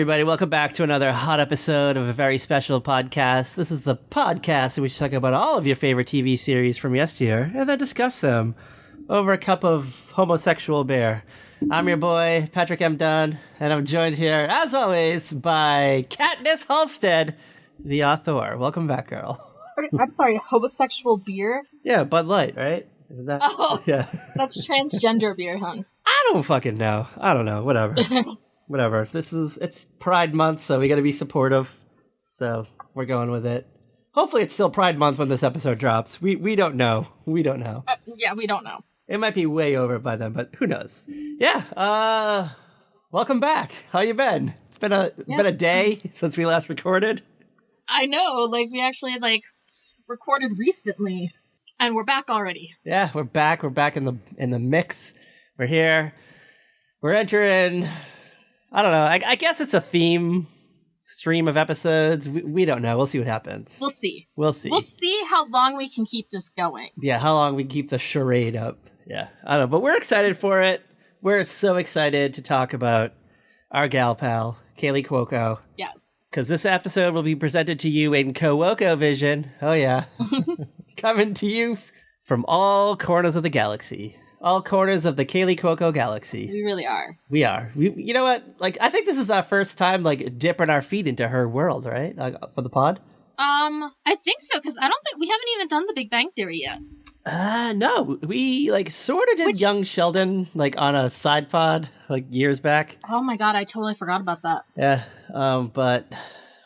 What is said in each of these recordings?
everybody. Welcome back to another hot episode of a very special podcast. This is the podcast in which we talk about all of your favorite TV series from yesteryear and then discuss them over a cup of homosexual beer. I'm your boy, Patrick M. Dunn, and I'm joined here, as always, by Katniss Halstead, the author. Welcome back, girl. I'm sorry, homosexual beer? Yeah, Bud Light, right? Isn't that? Oh, yeah. That's transgender beer, hon. I don't fucking know. I don't know. Whatever. Whatever. It's Pride Month, so we gotta be supportive. So we're going with it. Hopefully it's still Pride Month when this episode drops. We don't know. We don't know. Yeah, we don't know. It might be way over by then, but who knows? Yeah, welcome back. How you been? It's been a day since we last recorded. I know, we actually, recorded recently, and we're back already. Yeah, we're back. We're back in the mix. We're here. We're entering... I don't know. I guess it's a theme stream of episodes. We don't know. We'll see what happens. We'll see. We'll see. We'll see how long we can keep this going. Yeah, how long we can keep the charade up. Yeah, I don't know. But we're excited for it. We're so excited to talk about our gal pal, Kaylee Cuoco. Yes. Because this episode will be presented to you in Cuoco Vision. Oh, yeah. Coming to you from all corners of the galaxy. All corners of the Kaylee Cuoco galaxy. We really are. We are. You know what? I think this is our first time, dipping our feet into her world, right? For the pod? I think so, because I don't think we haven't even done the Big Bang Theory yet. No. We, sort of did Young Sheldon, on a side pod, years back. Oh my god, I totally forgot about that. Yeah, but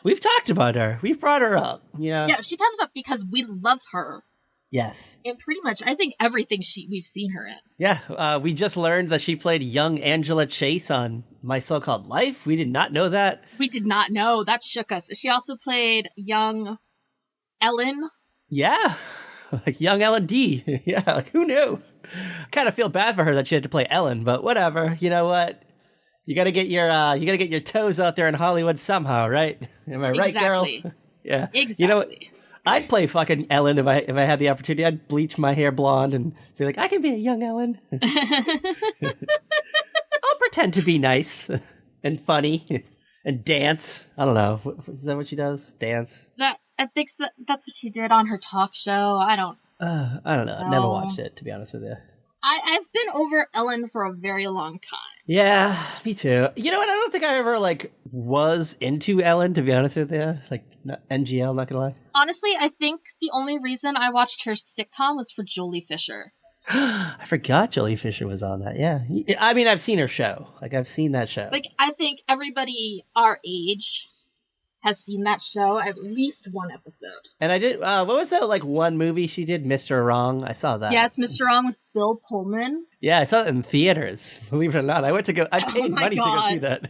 we've talked about her. We've brought her up, Yeah, she comes up because we love her. Yes. And pretty much, I think everything we've seen her in. Yeah, we just learned that she played young Angela Chase on My So-Called Life. We did not know that. We did not know. That shook us. She also played young Ellen. Yeah, young Ellen D. Yeah, who knew? I kind of feel bad for her that she had to play Ellen, but whatever. You know what? You gotta get your toes out there in Hollywood somehow, right? Am I right, girl? Yeah. Exactly. You know what? I'd play fucking Ellen if I had the opportunity. I'd bleach my hair blonde and be like, I can be a young Ellen. I'll pretend to be nice and funny and dance. I don't know. Is that what she does? Dance? I think that's what she did on her talk show. I don't know. I never watched it, to be honest with you. I've been over Ellen for a very long time. Yeah, me too. You know what? I don't think I ever, was into Ellen, to be honest with you. NGL, not gonna lie. Honestly, I think the only reason I watched her sitcom was for Jolie Fisher. I forgot Jolie Fisher was on that, yeah. I mean, I've seen her show. I've seen that show. I think everybody our age has seen that show, at least one episode. And I did, what was that, one movie she did, Mr. Wrong? I saw that. Yes, Mr. Wrong with Bill Pullman. Yeah, I saw it in theaters, believe it or not. I paid money to go see that.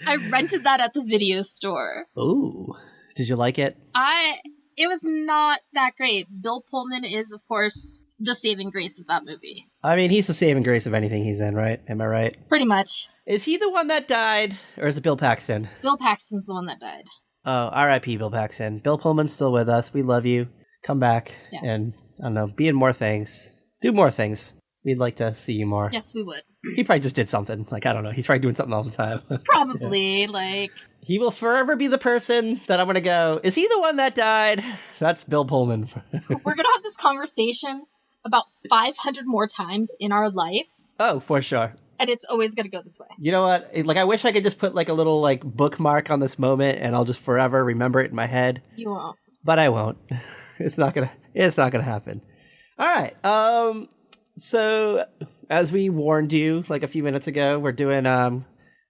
I rented that at the video store. Ooh. Did you like it? It was not that great. Bill Pullman is, of course, the saving grace of that movie. I mean, he's the saving grace of anything he's in, right? Am I right? Pretty much. Is he the one that died, or is it Bill Paxton? Bill Paxton's the one that died. Oh, R.I.P. Bill Paxton. Bill Pullman's still with us. We love you. Come back and, I don't know, be in more things. Do more things. We'd like to see you more. Yes, we would. He probably just did something. I don't know. He's probably doing something all the time. Probably, He will forever be the person that I'm going to go, is he the one that died? That's Bill Pullman. We're going to have this conversation about 500 more times in our life. Oh, for sure. And it's always going to go this way. You know what? I wish I could just put a little bookmark on this moment and I'll just forever remember it in my head. You won't. But I won't. It's not going to happen. All right. So as we warned you a few minutes ago, we're doing, I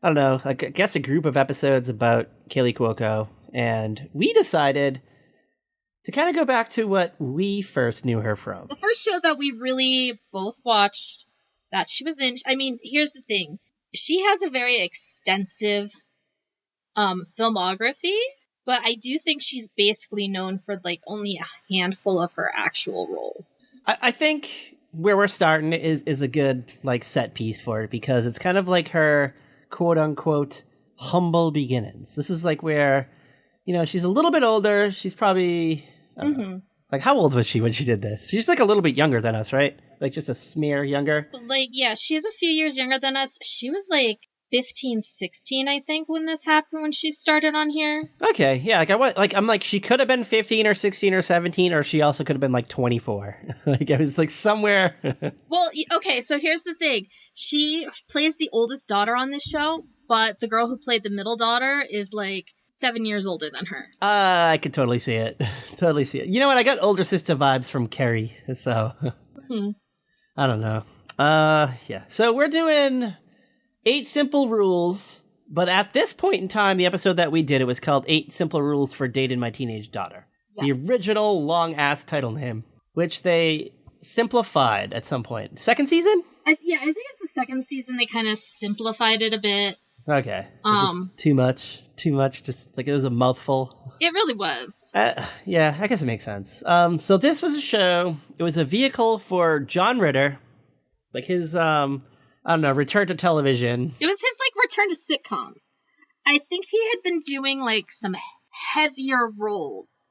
don't know, I guess a group of episodes about Kaylee Cuoco. And we decided to kind of go back to what we first knew her from. The first show that we really both watched that she was in, I mean, here's the thing. She has a very extensive filmography, but I do think she's basically known for only a handful of her actual roles. I think where we're starting is a good set piece for it, because it's kind of her quote unquote humble beginnings. This is where, she's a little bit older. She's probably, I don't know, how old was she when she did this? She's a little bit younger than us, right? Just a smear younger. Yeah, she's a few years younger than us. She was 15, 16, I think, when this happened, when she started on here. Okay, yeah, I'm like, she could have been 15 or 16 or 17, or she also could have been like 24. Like, I was like somewhere. Well, okay, so here's the thing. She plays the oldest daughter on this show, but the girl who played the middle daughter is like 7 years older than her. I could totally see it. Totally see it. You know what? I got older sister vibes from Kerry, so I don't know. Yeah. So we're doing 8 Simple Rules, but at this point in time, the episode that we did, it was called 8 Simple Rules for Dating My Teenage Daughter. Yes. The original long-ass title name, which they simplified at some point. Second season? I think it's the second season. They kind of simplified it a bit. Okay. Too much. Just like it was a mouthful. It really was. Yeah, I guess it makes sense. So this was a show. It was a vehicle for John Ritter, like his I don't know, return to television. It was his like return to sitcoms. I think he had been doing like some heavier roles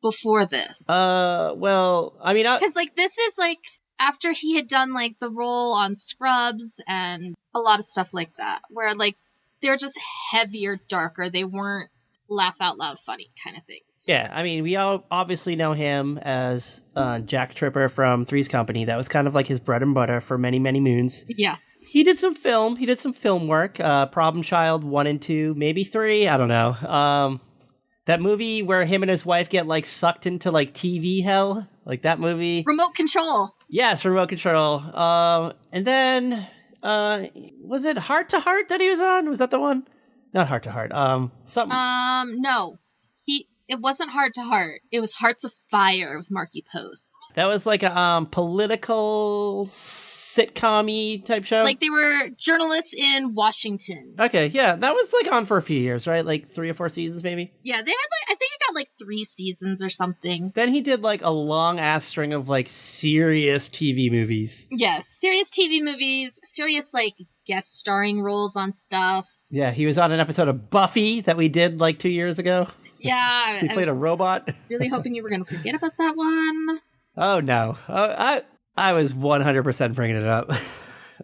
before this. Well, I mean, because like this is like after he had done like the role on Scrubs and a lot of stuff like that, where like they're just heavier, darker. They weren't laugh out loud funny kind of things. Yeah, I mean, we all obviously know him as Jack Tripper from Three's Company. That was kind of like his bread and butter for many, many moons. Yes. He did some film. He did some film work. Problem Child 1 and 2, maybe 3. I don't know. That movie where him and his wife get like sucked into like TV hell, like that movie. Remote Control. Yes, Remote Control. And then was it Heart to Heart that he was on? Was that the one? Not Heart to Heart. Something. No. It wasn't Heart to Heart. It was Hearts of Fire with Marky Post. That was like a political sitcom-y type show? Like they were journalists in Washington. Okay, yeah. That was like on for a few years, right? Like 3 or 4 seasons maybe? Yeah, they had like, I think it got like 3 seasons or something. Then he did like a long-ass string of like serious TV movies. Yes, serious TV movies, serious like guest starring roles on stuff. Yeah, he was on an episode of Buffy that we did like 2 years ago. Yeah. He played a robot. Really hoping you were going to forget about that one. Oh, no. I was 100% bringing it up.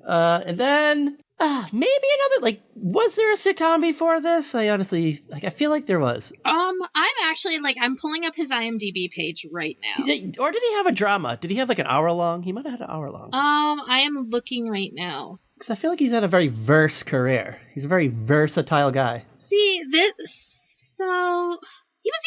And then maybe another, like, was there a sitcom before this? I honestly, like, I feel like there was. I'm actually, like, I'm pulling up his IMDb page right now. Or did he have a drama? Did he have like an hour long? He might have had an hour long. I am looking right now. Because I feel like he's had a very verse career. He's a very versatile guy. See, so he was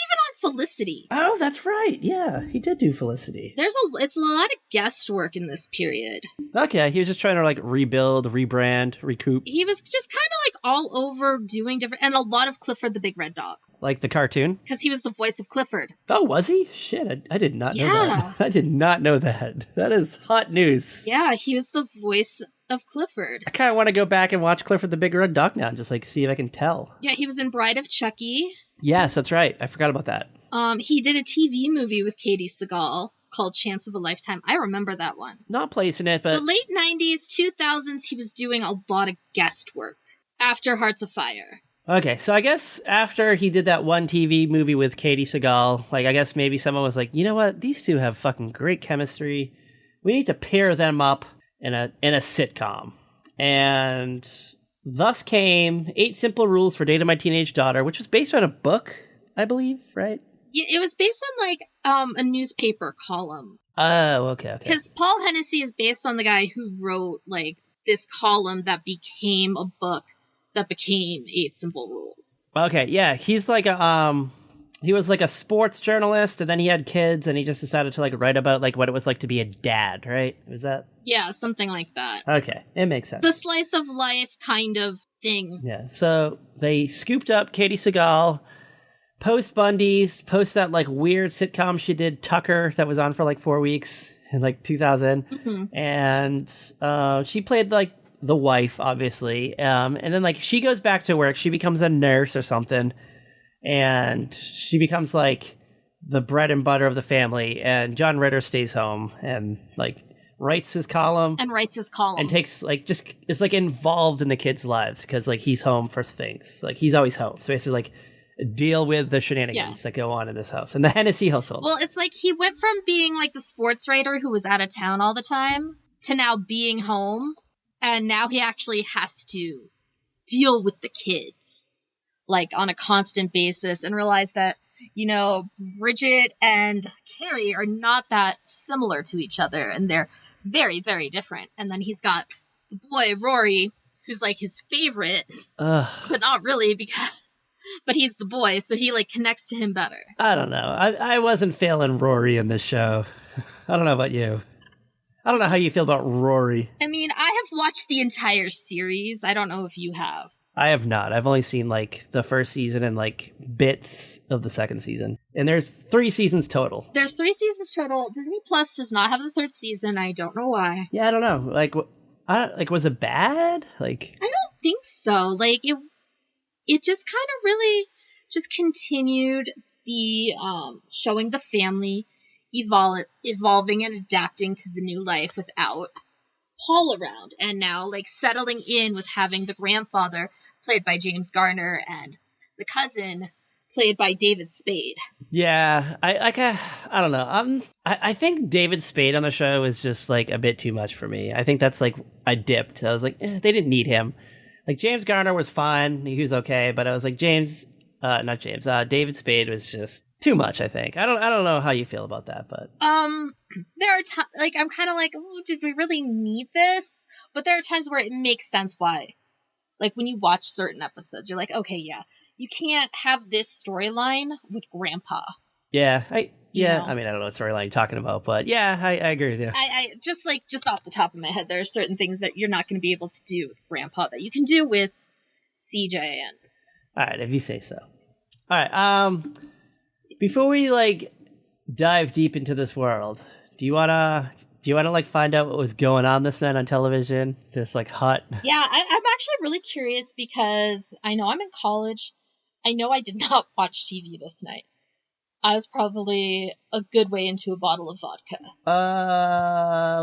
even on Felicity. Oh, that's right. Yeah, he did do Felicity. It's a lot of guest work in this period. Okay, he was just trying to like rebuild, rebrand, recoup. He was just kind of like all over doing different, and a lot of Clifford the Big Red Dog. Like the cartoon? Because he was the voice of Clifford. Oh, was he? Shit, I did not know that. I did not know that. That is hot news. Yeah, he was the voice of Clifford. I kind of want to go back and watch Clifford the Big Red Dog now, and just like see if I can tell. Yeah, he was in Bride of Chucky. Yes, that's right. I forgot about that. He did a TV movie with Katie Sagal called Chance of a Lifetime. I remember that one. Not placing it, but... The late 90s, 2000s, he was doing a lot of guest work after Hearts of Fire. Okay, so I guess after he did that one TV movie with Katie Sagal, like, I guess maybe someone was like, you know what? These two have fucking great chemistry. We need to pair them up in a sitcom. And thus came 8 Simple Rules for Dating My Teenage Daughter, which was based on a book, I believe, right? Yeah, it was based on, like, a newspaper column. Oh, okay. Because Paul Hennessy is based on the guy who wrote, like, this column that became a book that became 8 Simple Rules. Okay, yeah, he's like he was like a sports journalist, and then he had kids, and he just decided to like write about like what it was like to be a dad, right? Was that? Yeah, something like that. Okay, it makes sense. The slice of life kind of thing. Yeah, so they scooped up Katie Sagal, post Bundy's, post that like weird sitcom she did, Tucker, that was on for like 4 weeks in like 2000, and she played like the wife, obviously, and then like she goes back to work, she becomes a nurse or something, and she becomes like the bread and butter of the family, and John Ritter stays home and like writes his column and takes like just is like involved in the kids' lives because like he's home for things, like he's always home, so he has to like deal with the shenanigans that go on in this house and the Hennessy household. Well, it's like he went from being like the sports writer who was out of town all the time to now being home. And now he actually has to deal with the kids, like, on a constant basis, and realize that, Bridget and Kerry are not that similar to each other, and they're very, very different. And then he's got the boy, Rory, who's, like, his favorite, but not really, but he's the boy, so he, like, connects to him better. I don't know. I wasn't feeling Rory in this show. I don't know about you. I don't know how you feel about Rory. I mean, I have watched the entire series. I don't know if you have. I have not. I've only seen, like, the first season and, like, bits of the second season. And there's 3 seasons total. There's 3 seasons total. Disney Plus does not have the 3rd season. I don't know why. Yeah, I don't know. Like, was it bad? Like, I don't think so. Like, it just kind of really just continued the showing the family evolving and adapting to the new life without Paul around, and now, like, settling in with having the grandfather played by James Garner and the cousin played by David Spade. Yeah, I don't know. I think David Spade on the show is just, like, a bit too much for me. I think that's, like, I dipped. I was like, they didn't need him. Like, James Garner was fine. He was okay, but I was like, David Spade was just too much, I think. I don't know how you feel about that, but there are like, I'm kind of like, oh, did we really need this? But there are times where it makes sense why. Like, when you watch certain episodes, you're like, okay, yeah, you can't have this storyline with Grandpa. Yeah, I mean, I don't know what storyline you're talking about, but yeah, I agree with you. I just off the top of my head, there are certain things that you're not going to be able to do with Grandpa that you can do with CJ and. All right, if you say so. All right, before we, like, dive deep into this world, do you wanna like find out what was going on this night on television? Just, like, hot. Yeah, I'm actually really curious because I know I'm in college. I know I did not watch TV this night. I was probably a good way into a bottle of vodka.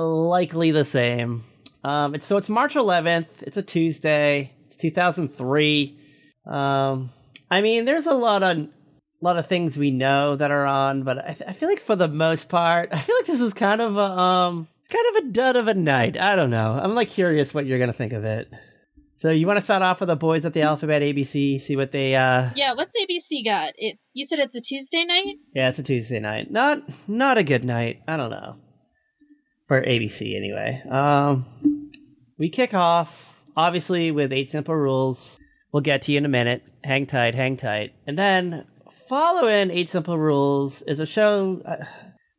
Likely the same. It's March 11th. It's a Tuesday. It's 2003. I mean, there's a lot of things we know that are on, but I feel like for the most part, I feel like this is kind of a dud of a night. I don't know. I'm, like, curious what you're gonna think of it. So you want to start off with the boys at the Alphabet ABC, see what they Yeah, what's ABC got? You said it's a Tuesday night? Yeah, it's a Tuesday night. Not a good night. I don't know. For ABC anyway. We kick off obviously with 8 Simple Rules. We'll get to you in a minute. Hang tight. And then following 8 Simple Rules is a show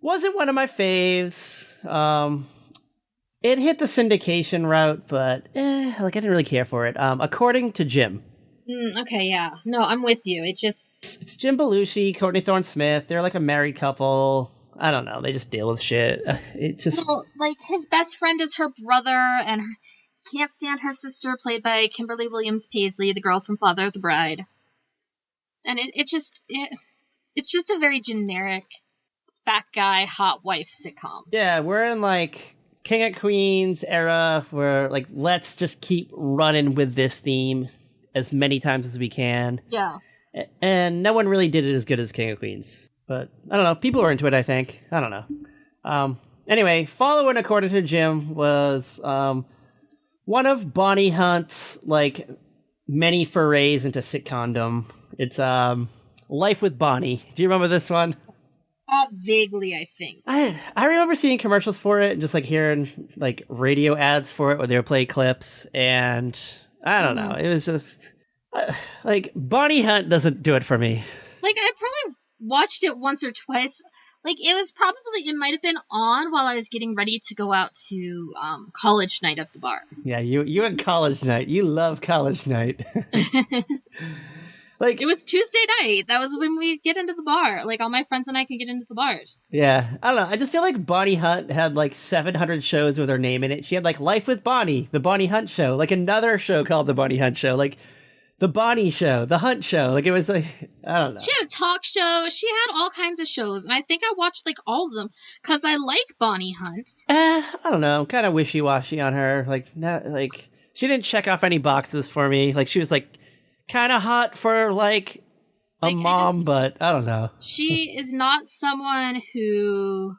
wasn't one of my faves. It hit the syndication route, but I didn't really care for it. According to Jim. Okay, yeah. No, I'm with you. It's Jim Belushi, Courtney Thorne-Smith. They're like a married couple. I don't know. They just deal with shit. It just... Well, like, his best friend is her brother, and he can't stand her sister, played by Kimberly Williams Paisley, the girl from Father of the Bride. And it's just a very generic fat guy, hot wife sitcom. Yeah, we're in, like, King of Queens era where, like, let's just keep running with this theme as many times as we can. Yeah. And no one really did it as good as King of Queens. But, I don't know, people were into it, I think. I don't know. Anyway, following according to Jim was one of Bonnie Hunt's, like, many forays into sitcomdom. It's Life with Bonnie. Do you remember this one? Vaguely, I think. I remember seeing commercials for it and just, like, hearing, like, radio ads for it where they would play clips, and I don't know. It was just, like, Bonnie Hunt doesn't do it for me. Like, I probably watched it once or twice. Like, it might have been on while I was getting ready to go out to college night at the bar. Yeah, you and college night. You love college night. Like, it was Tuesday night. That was when we get into the bar. Like, all my friends and I could get into the bars. Yeah. I don't know. I just feel like Bonnie Hunt had, like, 700 shows with her name in it. She had, like, Life with Bonnie, The Bonnie Hunt Show, like, another show called The Bonnie Hunt Show, like, The Bonnie Show, The Hunt Show. Like, it was, like, I don't know. She had a talk show. She had all kinds of shows. And I think I watched, like, all of them because I like Bonnie Hunt. I don't know. Kind of wishy-washy on her. Like, not, like, she didn't check off any boxes for me. Like, she was, like, kind of hot for, like, a mom, but I don't know. She is not someone who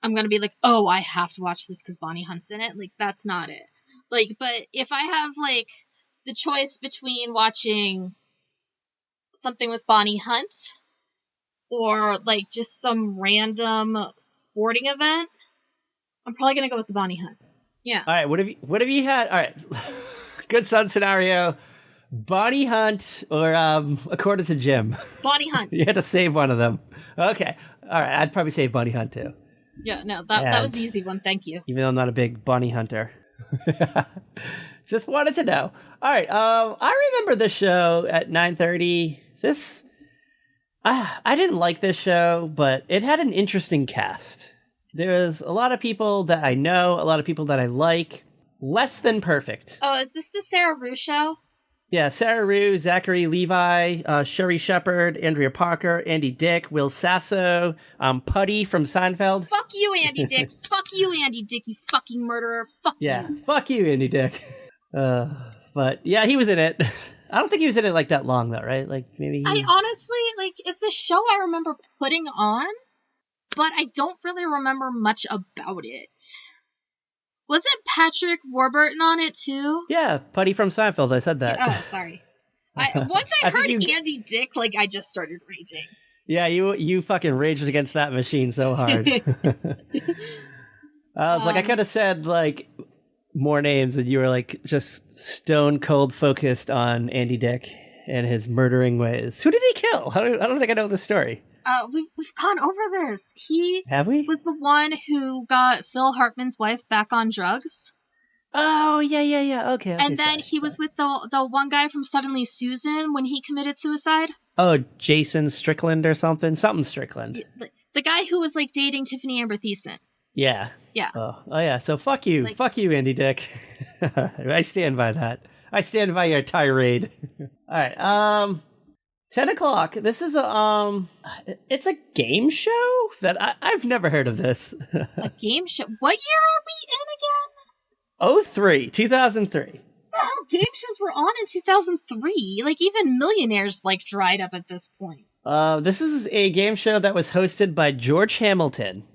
I'm going to be like, oh, I have to watch this because Bonnie Hunt's in it. Like, that's not it. Like, but if I have, like, the choice between watching something with Bonnie Hunt or like just some random sporting event, I'm probably gonna go with the Bonnie Hunt. Yeah. All right. What have you had? All right. Good son scenario. Bonnie Hunt or according to Jim. Bonnie Hunt. You had to save one of them. Okay. All right. I'd probably save Bonnie Hunt too. Yeah. No, that was the easy one. Thank you. Even though I'm not a big Bonnie Hunter. Just wanted to know. All right. I remember this show at 9:30. I didn't like this show, but it had an interesting cast. There was a lot of people that I know, a lot of people that I like. Less than perfect. Oh, is this the Sarah Rue show? Yeah, Sarah Rue, Zachary Levi, Sherry Shepard, Andrea Parker, Andy Dick, Will Sasso, Putty from Seinfeld. Fuck you, Andy Dick. Fuck you, Andy Dick, you fucking murderer. Fuck you. Yeah, fuck you, Andy Dick. But yeah, he was in it. I don't think he was in it like that long though, right? Like maybe. I honestly, like, it's a show I remember putting on, but I don't really remember much about it. Wasn't Patrick Warburton on it too? Yeah, Putty from Seinfeld. I said that. Oh, sorry. Once I heard Andy Dick, like, I just started raging. Yeah, you fucking raged against that machine so hard. I was like, I could have said like more names, and you were like just stone cold focused on Andy Dick and his murdering ways. Who did he kill? I don't think I know the story. We've gone over this. Have we? Was the one who got Phil Hartman's wife back on drugs. Oh, yeah. Okay. And then he was with the one guy from Suddenly Susan when he committed suicide. Oh, Jason Strickland or something? Something Strickland. The guy who was, like, dating Tiffany Amber Thiessen. Yeah. Yeah. Oh, yeah. So fuck you. Like, fuck you, Andy Dick. I stand by that. I stand by your tirade. All right. 10 o'clock. This is it's a game show that I've never heard of this. A game show? What year are we in again? 2003. Well, game shows were on in 2003. Like, even Millionaires, like, dried up at this point. This is a game show that was hosted by George Hamilton,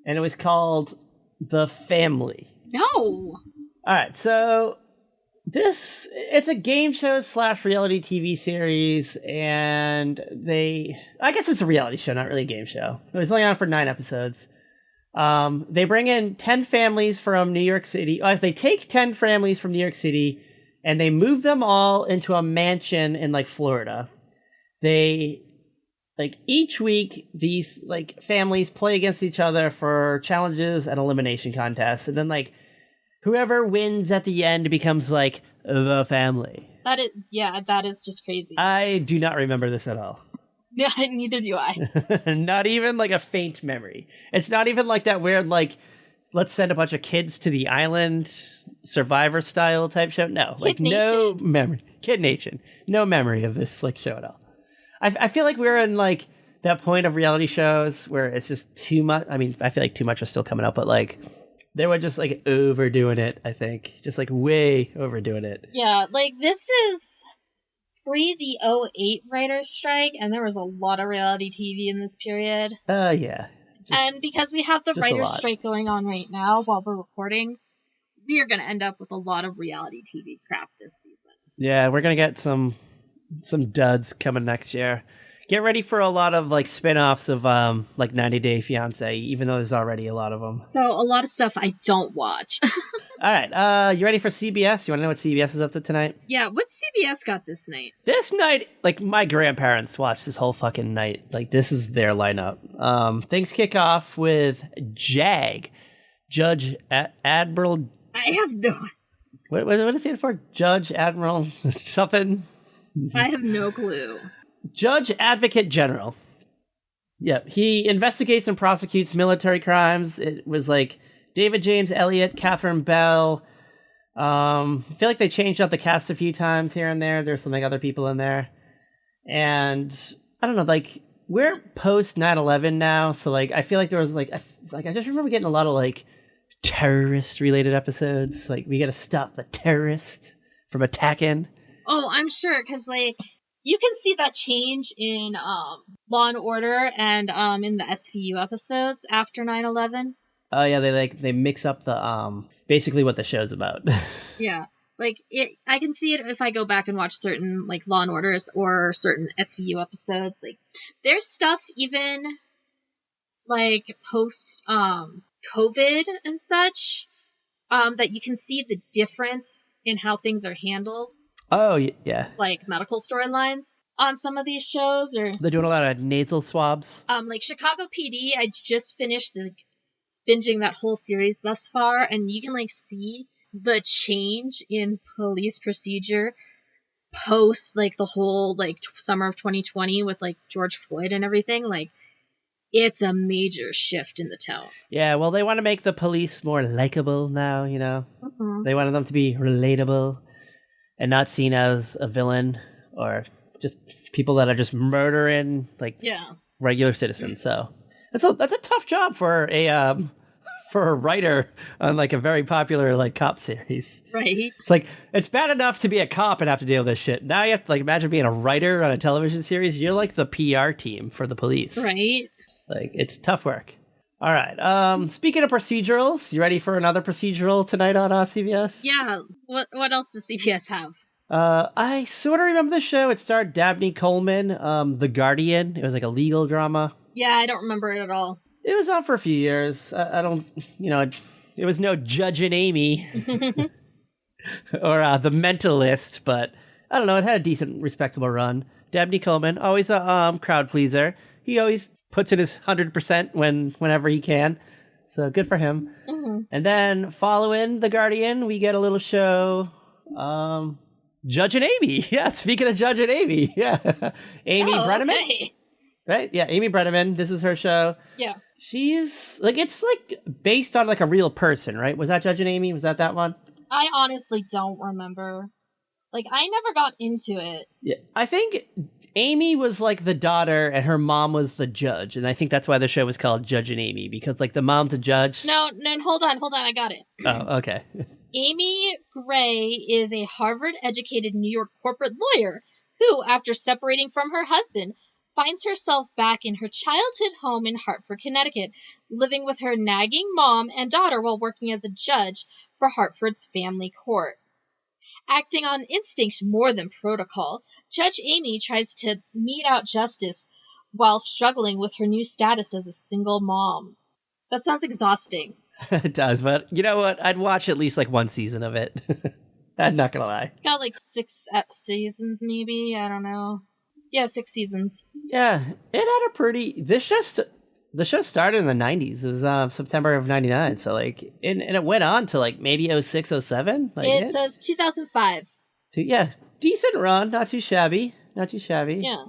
and it was called The Family. No. All right, so it's a game show / reality TV series, and I guess it's a reality show, not really a game show. It was only on for 9 episodes. They bring in 10 families from New York City. They take 10 families from New York City, and they move them all into a mansion in, like, Florida. They, like, each week, these, like, families play against each other for challenges and elimination contests, and then, like, whoever wins at the end becomes, like, the family. That is just crazy. I do not remember this at all. Yeah, neither do I. Not even, like, a faint memory. It's not even like that weird, like, let's send a bunch of kids to the island, Survivor style type show. No, Kid like, Nation. No memory. Kid Nation. No memory of this, like, show at all. I feel like we're in, like, that point of reality shows where it's just too much. I mean, I feel like too much is still coming up, but, like, they were just, like, overdoing it, I think. Just, like, way overdoing it. Yeah, like, this is pre the 2008 writer's strike, and there was a lot of reality TV in this period. Yeah. And because we have the writer's strike going on right now while we're recording, we are going to end up with a lot of reality TV crap this season. Yeah, we're going to get some duds coming next year. Get ready for a lot of, like, spin-offs of, like, 90 Day Fiancé, even though there's already a lot of them. So, a lot of stuff I don't watch. All right, you ready for CBS? You want to know what CBS is up to tonight? Yeah, what's CBS got this night? This night, like, my grandparents watched this whole fucking night. Like, this is their lineup. Things kick off with JAG, Judge Admiral... I have no... What does it stand for? Judge Admiral something? I have no clue. Judge Advocate General. Yep, he investigates and prosecutes military crimes. It was like David James Elliott, Catherine Bell. I feel like they changed out the cast a few times here and there. There's some, like, other people in there. And I don't know, like, we're post 9/11 now, so, like, I feel like there was, like, I just remember getting a lot of, like, terrorist related episodes. Like, we gotta stop the terrorist from attacking. Oh, I'm sure, because, like, you can see that change in Law and Order and in the SVU episodes after 9/11. Oh yeah, they mix up the basically what the show's about. Yeah, Like, I can see it if I go back and watch certain, like, Law & Orders or certain SVU episodes. Like, there's stuff even, like, post, COVID and such, that you can see the difference in how things are handled. Oh, yeah. Like, medical storylines on some of these shows, or... They're doing a lot of nasal swabs. Like, Chicago PD, I just finished, binging that whole series thus far, and you can, like, see the change in police procedure post, like, the whole, like, summer of 2020 with, like, George Floyd and everything. Like, it's a major shift in the tone. Yeah, well, they want to make the police more likable now, you know? Mm-hmm. They wanted them to be relatable and not seen as a villain or just people that are just murdering, like, regular citizens. So that's a tough job for a writer on, like, a very popular, like, cop series. Right. It's like, it's bad enough to be a cop and have to deal with this shit. Now you have to, like, imagine being a writer on a television series. You're like the PR team for the police. Right. Like, it's tough work. All right. Speaking of procedurals, you ready for another procedural tonight on CBS? Yeah. What else does CBS have? I sort of remember the show. It starred Dabney Coleman, The Guardian. It was like a legal drama. Yeah, I don't remember it at all. It was on for a few years. I don't, it was no Judge and Amy or The Mentalist, but I don't know. It had a decent, respectable run. Dabney Coleman, always a crowd pleaser. He always puts in his 100% whenever he can. So good for him. Mm-hmm. And then following The Guardian, we get a little show, Judge and Amy. Yeah, speaking of Judge and Amy. Yeah. Amy Brenneman. Okay. Right? Yeah, Amy Brenneman. This is her show. Yeah. She's, like, it's, like, based on, like, a real person, right? Was that Judge and Amy? Was that one? I honestly don't remember. Like, I never got into it. Yeah, I think Amy was, like, the daughter, and her mom was the judge. And I think that's why the show was called Judge and Amy, because, like, the mom's a judge. No, hold on, I got it. Oh, okay. Amy Gray is a Harvard-educated New York corporate lawyer who, after separating from her husband, finds herself back in her childhood home in Hartford, Connecticut, living with her nagging mom and daughter while working as a judge for Hartford's family court. Acting on instinct more than protocol, Judge Amy tries to mete out justice while struggling with her new status as a single mom. That sounds exhausting. It does, but you know what? I'd watch at least, like, one season of it. I'm not gonna lie. Got, like, 6 seasons, maybe? I don't know. Yeah, 6 seasons. Yeah, it had a pretty... The show started in the 90s. It was September of 99, so, like... And it went on to, like, maybe 06, 07? Like, it says 2005. Yeah, decent run. Not too shabby. Yeah.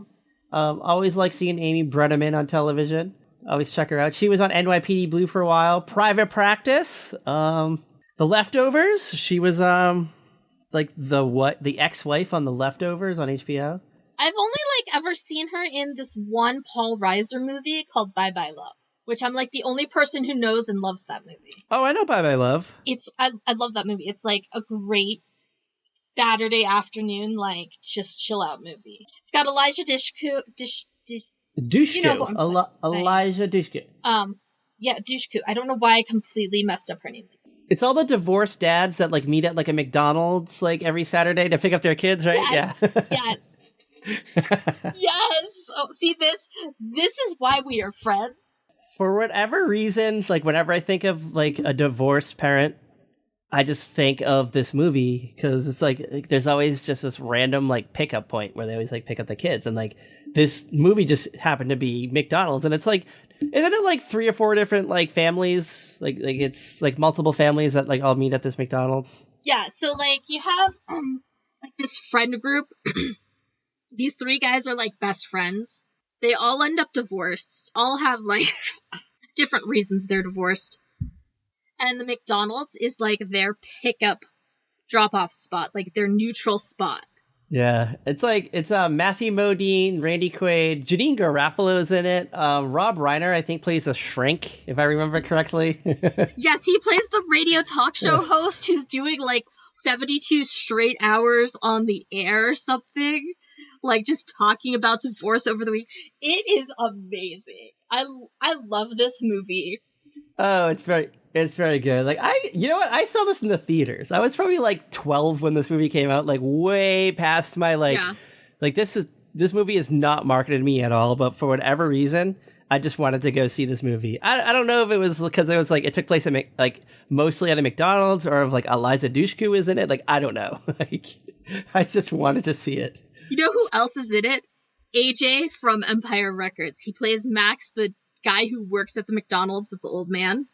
Always like seeing Amy Brenneman on television. Always check her out. She was on NYPD Blue for a while. Private Practice. The Leftovers. She was, like, the ex-wife on The Leftovers on HBO. I've only, like, ever seen her in this one Paul Reiser movie called Bye Bye Love, which I'm, like, the only person who knows and loves that movie. Oh, I know Bye Bye Love. I love that movie. It's, like, a great Saturday afternoon, like, just chill out movie. It's got Elijah Dushku. Dushku. You know who I'm saying. Elijah Dushku. Yeah, Dushku. I don't know why I completely messed up her name. It's all the divorced dads that, like, meet at, like, a McDonald's, like, every Saturday to pick up their kids, right? Yes. Yeah. Yes. Yes. Oh, see, this is why we are friends. For whatever reason, like, whenever I think of, like, a divorced parent, I just think of this movie because it's like there's always just this random, like, pickup point where they always, like, pick up the kids, and, like, this movie just happened to be McDonald's, and it's like, isn't it like 3 or 4 different, like, families, like it's like multiple families that, like, all meet at this McDonald's? Yeah. So, like, you have like this friend group. These 3 guys are, like, best friends. They all end up divorced. All have, like, different reasons they're divorced. And the McDonald's is, like, their pickup drop-off spot. Like, their neutral spot. Yeah. It's Matthew Modine, Randy Quaid, Janine Garofalo's in it. Rob Reiner, I think, plays a shrink, if I remember correctly. Yes, he plays the radio talk show host who's doing, like, 72 straight hours on the air or something. Like, just talking about divorce over the week. It is amazing. I love this movie. Oh, it's very... It's very good. Like you know what? I saw this in the theaters. I was probably like 12 when this movie came out, like way past my like this movie is not marketed to me at all, but for whatever reason, I just wanted to go see this movie. I don't know if it was because it was like it took place at like mostly at a McDonald's or if like Eliza Dushku was in it. Like I don't know. Like I just wanted to see it. You know who else is in it? AJ from Empire Records. He plays Max, the guy who works at the McDonald's with the old man.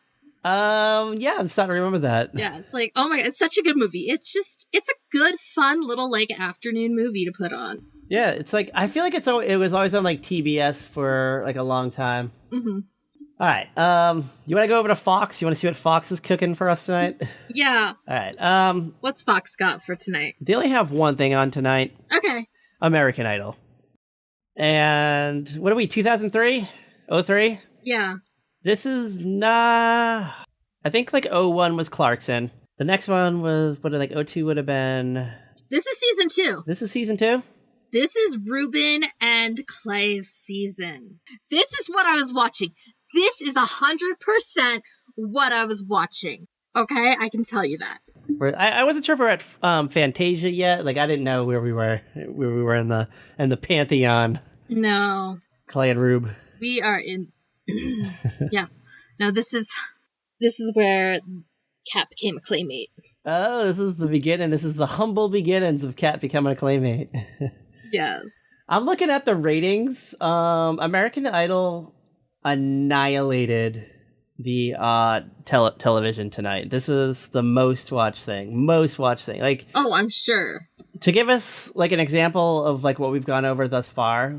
Yeah, I'm starting to remember that. Yeah, it's like, oh my god, it's such a good movie. It's a good, fun little like afternoon movie to put on. Yeah, it's like I feel like it was always on like TBS for like a long time. Mm-hmm. All right, you want to go over to Fox? You want to see what Fox is cooking for us tonight? Yeah. All right. What's Fox got for tonight? They only have one thing on tonight. Okay. American Idol. And what are we? 2003? 03? Yeah. This is not. I think like 01 was Clarkson. The next one was like 02 would have been. This is season 2. This is season 2? This is Ruben and Clay's season. This is what I was watching. This is 100% what I was watching. Okay, I can tell you that. I wasn't sure if we're at Fantasia yet. Like I didn't know where we were in the pantheon. No. Clay and Rube. We are in. Yes. Now this is where Cat became a Claymate. Oh, this is the beginning. This is the humble beginnings of Cat becoming a Claymate. Yes. I'm looking at the ratings. American Idol annihilated the television tonight. This was the most watched thing. Like, oh, I'm sure. To give us like an example of like what we've gone over thus far.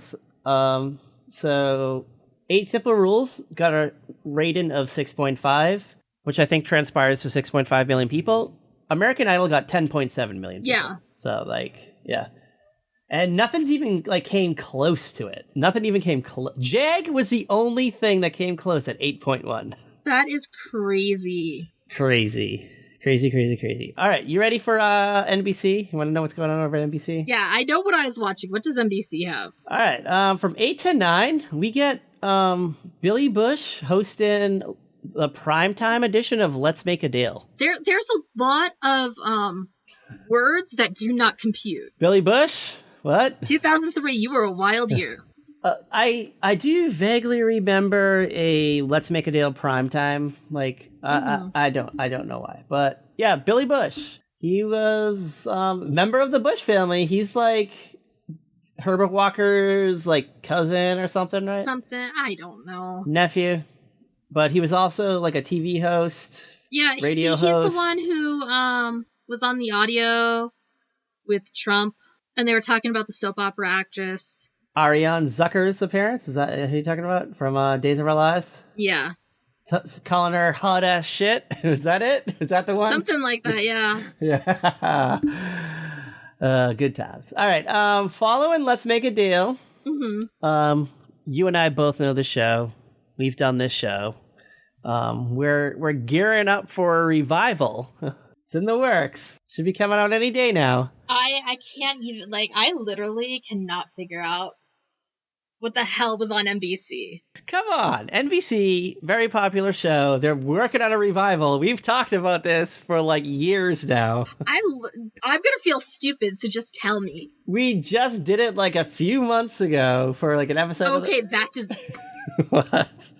So 8 Simple Rules got a rating of 6.5, which I think transpires to 6.5 million people. American Idol got 10.7 million people. Yeah. So like, yeah. And nothing's even like came close to it. Nothing even came close. Jag was the only thing that came close at 8.1. That is crazy. Crazy. All right, you ready for NBC? You want to know what's going on over at NBC? Yeah, I know what I was watching. What does NBC have? All right, from 8 to 9, we get Billy Bush hosting the primetime edition of Let's Make a Deal. There's a lot of words that do not compute. Billy Bush? What? 2003, you were a wild year. I do vaguely remember a Let's Make a Deal primetime. Like I don't know why, but yeah, Billy Bush. He was member of the Bush family. He's like Herbert Walker's like cousin or something, right? Something, I don't know. Nephew, but he was also like a TV host. Yeah, radio he's host. the one who was on the audio with Trump, and they were talking about the soap opera actress. Ariane Zucker's appearance? Is that who you're talking about? From Days of Our Lives? Yeah. Calling her hot ass shit? Was that it? Was that the one? Something like that, yeah. Yeah. Good times. All right. Following Let's Make a Deal. Mm-hmm. You and I both know the show. We've done this show. We're gearing up for a revival. It's in the works. Should be coming out any day now. I can't even, like, I literally cannot figure out what the hell was on NBC. Come on. NBC, very popular show. They're working on a revival. We've talked about this for like years now. I'm gonna feel stupid, so just tell me. We just did it like a few months ago for like an episode. Okay, that does. What?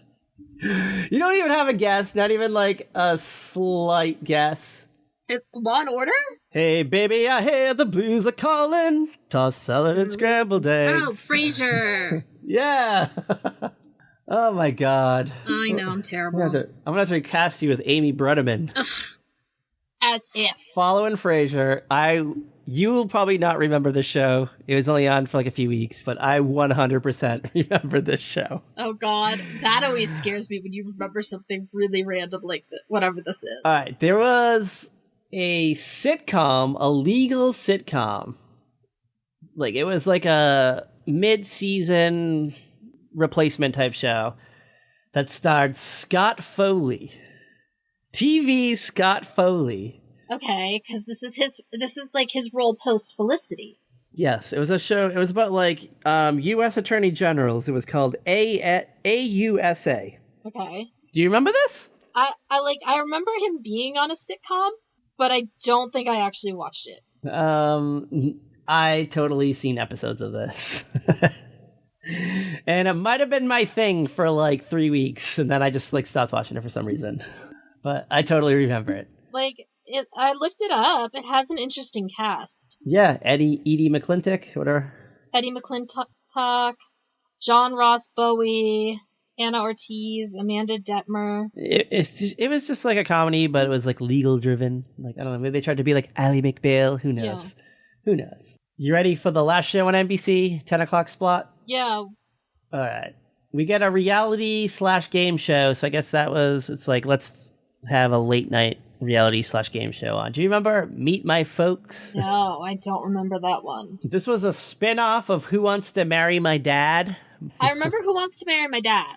You don't even have a guess, not even like a slight guess. It's Law and Order? Hey, baby, I hear the blues are calling. Toss salad and scrambled eggs. Oh, Frasier. Yeah. Oh, my God. I know, I'm terrible. I'm going to have to recast you with Amy Brenneman. Ugh. As if. Following Frasier, you will probably not remember this show. It was only on for like a few weeks, but I 100% remember this show. Oh, God. That always scares me when you remember something really random like whatever this is. All right. There was a sitcom, a legal sitcom. Like, it was like a mid-season replacement type show that starred Scott Foley. TV Scott Foley. Okay, because this is like his role post Felicity. Yes, it was a show. It was about like U.S. Attorney Generals. It was called AUSA. Okay. Do you remember this? I remember him being on a sitcom, but I don't think I actually watched it. I totally seen episodes of this. And it might have been my thing for like 3 weeks, and then I just like stopped watching it for some reason. But I totally remember it. I looked it up. It has an interesting cast. Yeah, Edie McClintock, whatever. Eddie McClintock, John Ross Bowie, Anna Ortiz, Amanda Detmer. It was just like a comedy, but it was like legal driven. Like, I don't know, maybe they tried to be like Ally McBeal. Who knows? Yeah. Who knows? You ready for the last show on NBC? 10 o'clock spot? Yeah. All right. We get a reality/game show. So I guess it's like, let's have a late night reality/game show on. Do you remember Meet My Folks? No, I don't remember that one. This was a spin-off of Who Wants to Marry My Dad? I remember Who Wants to Marry My Dad.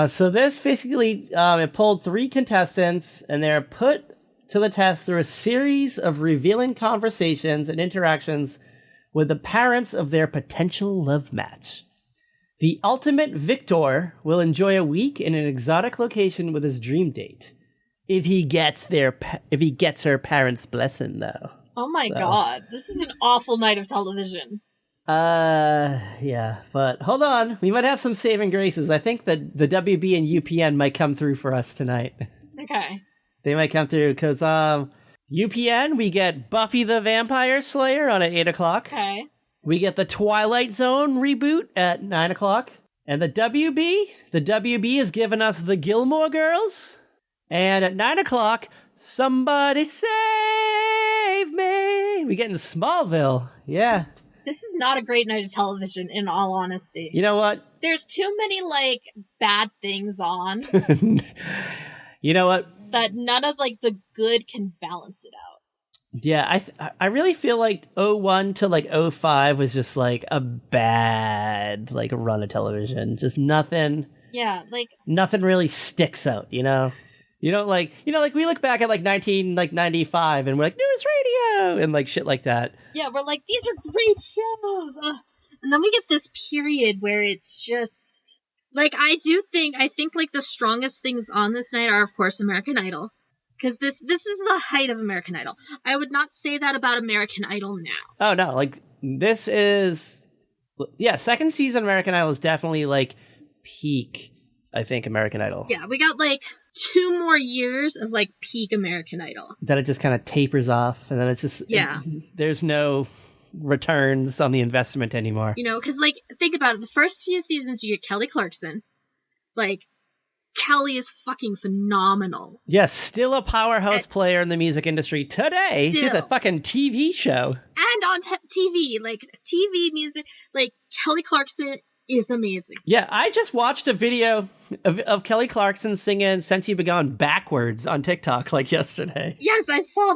So this basically, it pulled 3 contestants, and they're put to the test through a series of revealing conversations and interactions with the parents of their potential love match. The ultimate victor will enjoy a week in an exotic location with his dream date. If he gets her parents' blessing, though. Oh my god, this is an awful night of television. Yeah, but hold on, we might have some saving graces. I think that the WB and UPN might come through for us tonight. Okay. They might come through, because, UPN, we get Buffy the Vampire Slayer on at 8 o'clock. Okay. We get the Twilight Zone reboot at 9 o'clock. And the WB is giving us the Gilmore Girls. And at 9 o'clock, Somebody Save Me. We get in Smallville. Yeah. This is not a great night of television, in all honesty. You know what? There's too many, bad things on. You know what? That none of, the good can balance it out. Yeah, I really feel like 01 to 05 was just a bad run of television. Just nothing. Yeah, nothing really sticks out, you know? We look back at 1995 and we're like, news radio and shit like that. Yeah, we're like, these are great shows. And then we get this period where it's just I think the strongest things on this night are, of course, American Idol. Because this is the height of American Idol. I would not say that about American Idol now. Oh, no. This is... Yeah, second season American Idol is definitely, peak, I think, American Idol. Yeah, we got, 2 more years of, peak American Idol. Then it just kind of tapers off, and then it's just... Yeah. There's no returns on the investment anymore. Because, think about it. The first few seasons, you get Kelly Clarkson. Kelly is fucking phenomenal. Yes, still a powerhouse player in the music industry today. She's a fucking TV show. And on TV, TV music, Kelly Clarkson is amazing. Yeah, I just watched a video of Kelly Clarkson singing Since You've Been Gone backwards on TikTok yesterday. Yes, I saw,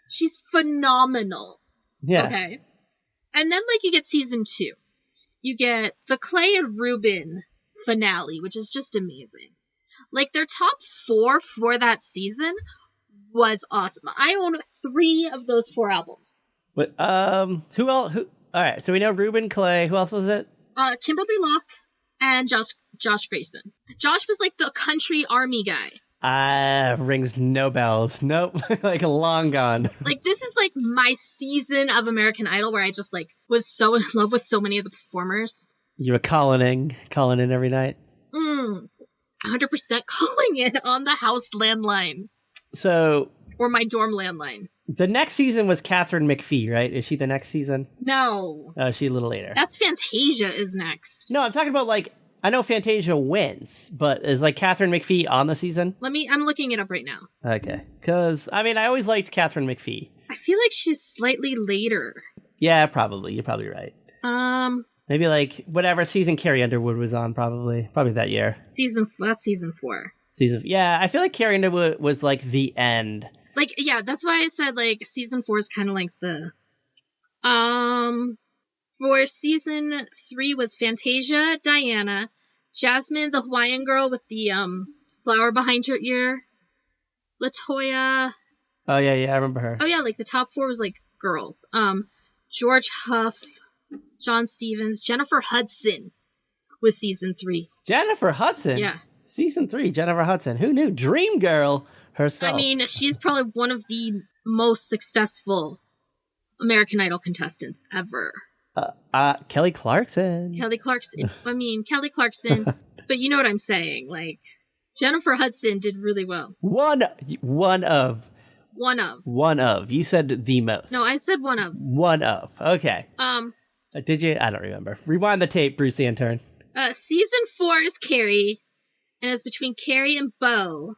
she's phenomenal. Yeah. Okay. And then, you get season 2. You get the Clay and Ruben finale, which is just amazing. Their top 4 for that season was awesome. I own 3 of those 4 albums. But who else? All right, so we know Ruben, Clay. Who else was it? Kimberly Locke and Josh Grayson. Josh was the country army guy. Rings no bells. Nope. Long gone. This is my season of American Idol where I just was so in love with so many of the performers. You were calling in every night? 100% calling in on the house landline. So... Or my dorm landline. The next season was Catherine McPhee, right? Is she the next season? No. Oh, she's a little later. That's Fantasia is next. No, I'm talking about, I know Fantasia wins, but is, Catherine McPhee on the season? I'm looking it up right now. Okay. Because, I always liked Catherine McPhee. I feel she's slightly later. Yeah, probably. You're probably right. Maybe whatever season Carrie Underwood was on, probably that year. That's season 4. Yeah, I feel like Carrie Underwood was the end. Yeah, that's why I said season 4 is kind of the. For season 3 was Fantasia, Diana, Jasmine, the Hawaiian girl with the flower behind her ear, LaToya. Oh yeah, I remember her. Oh yeah, the top 4 was girls. George Huff, John Stevens, Jennifer Hudson was season 3. Jennifer Hudson? Yeah. Season 3, Jennifer Hudson. Who knew? Dream Girl herself. I mean, she's probably one of the most successful American Idol contestants ever. Kelly Clarkson. Kelly Clarkson. Kelly Clarkson. But you know what I'm saying. Like, Jennifer Hudson did really well. One of. You said the most. No, I said one of. One of. Okay. Did you? I don't remember. Rewind the tape, Bruce the intern. Season 4 is Kerry, and it's between Kerry and Bo.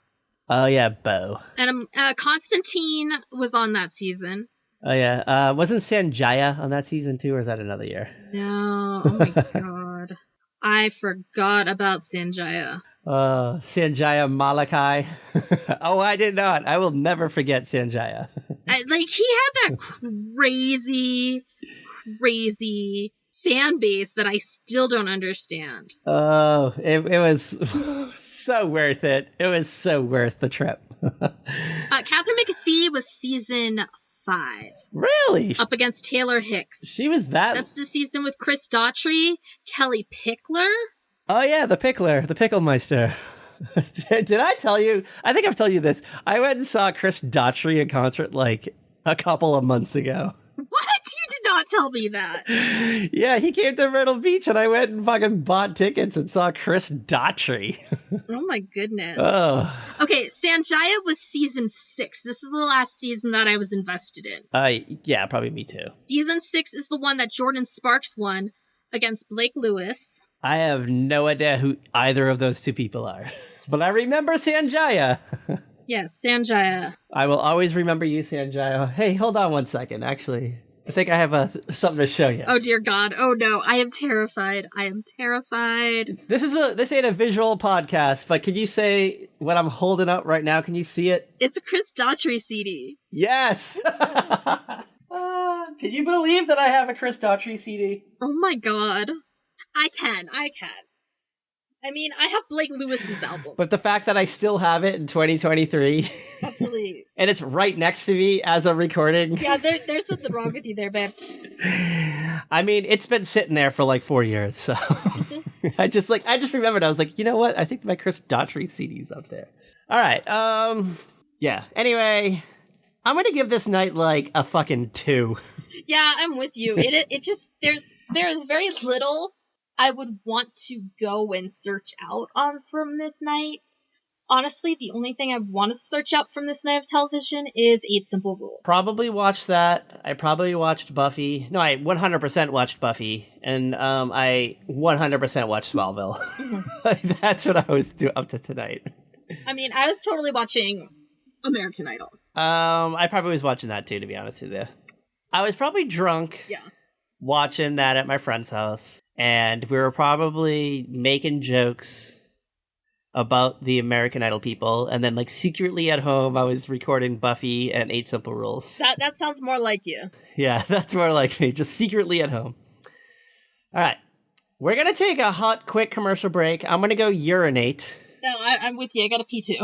Oh yeah, Bo. And Constantine was on that season. Oh yeah. Wasn't Sanjaya on that season too, or is that another year? No. Oh my god. I forgot about Sanjaya. Sanjaya Malakai. Oh, I did not. I will never forget Sanjaya. He had that crazy fan base that I still don't understand. Oh, it was so worth it. It was so worth the trip. Catherine McAfee was season 5. Really? Up against Taylor Hicks. She was that? That's the season with Chris Daughtry, Kelly Pickler. Oh yeah, the Pickler, the Picklemeister. Did I tell you? I think I've told you this. I went and saw Chris Daughtry in concert like a couple of months ago. What? You did not tell me that. Yeah, he came to Myrtle Beach and I went and fucking bought tickets and saw Chris Daughtry. Oh my goodness. Oh. Okay, Sanjaya was season 6. This is the last season that I was invested in. Yeah, probably me too. Season 6 is the one that Jordan Sparks won against Blake Lewis. I have no idea who either of those two people are. But I remember Sanjaya. Yes, Sanjaya. I will always remember you, Sanjaya. Hey, hold on one second. Actually, I think I have something to show you. Oh, dear God. Oh, no. I am terrified. This ain't a visual podcast, but can you say what I'm holding up right now? Can you see it? It's a Chris Daughtry CD. Yes! Can you believe that I have a Chris Daughtry CD? Oh, my God. I can. I mean, I have Blake Lewis's album. But the fact that I still have it in 2023. Absolutely. And it's right next to me as I'm recording. Yeah, there's something wrong with you there, babe. I mean, it's been sitting there for like 4 years, so I just remembered. I was like, you know what? I think my Chris Daughtry CD's up there. All right. Yeah. Anyway, I'm gonna give this night like a fucking 2. Yeah, I'm with you. It just there's very little I would want to go and search out on from this night. Honestly, the only thing I want to search out from this night of television is 8 Simple Rules. Probably watched that. I probably watched Buffy. No, I 100% watched Buffy. And I 100% watched Smallville. Mm-hmm. That's what I was doing up to tonight. I mean, I was totally watching American Idol. I probably was watching that too, to be honest with you. I was probably drunk. Yeah. Watching that at my friend's house. And we were probably making jokes about the American Idol people, and then like secretly at home I was recording Buffy and 8 Simple Rules. That sounds more like you. Yeah, that's more like me, just secretly at home. All right, we're gonna take a hot, quick commercial break. I'm gonna go urinate. No, I'm with you. I gotta pee too.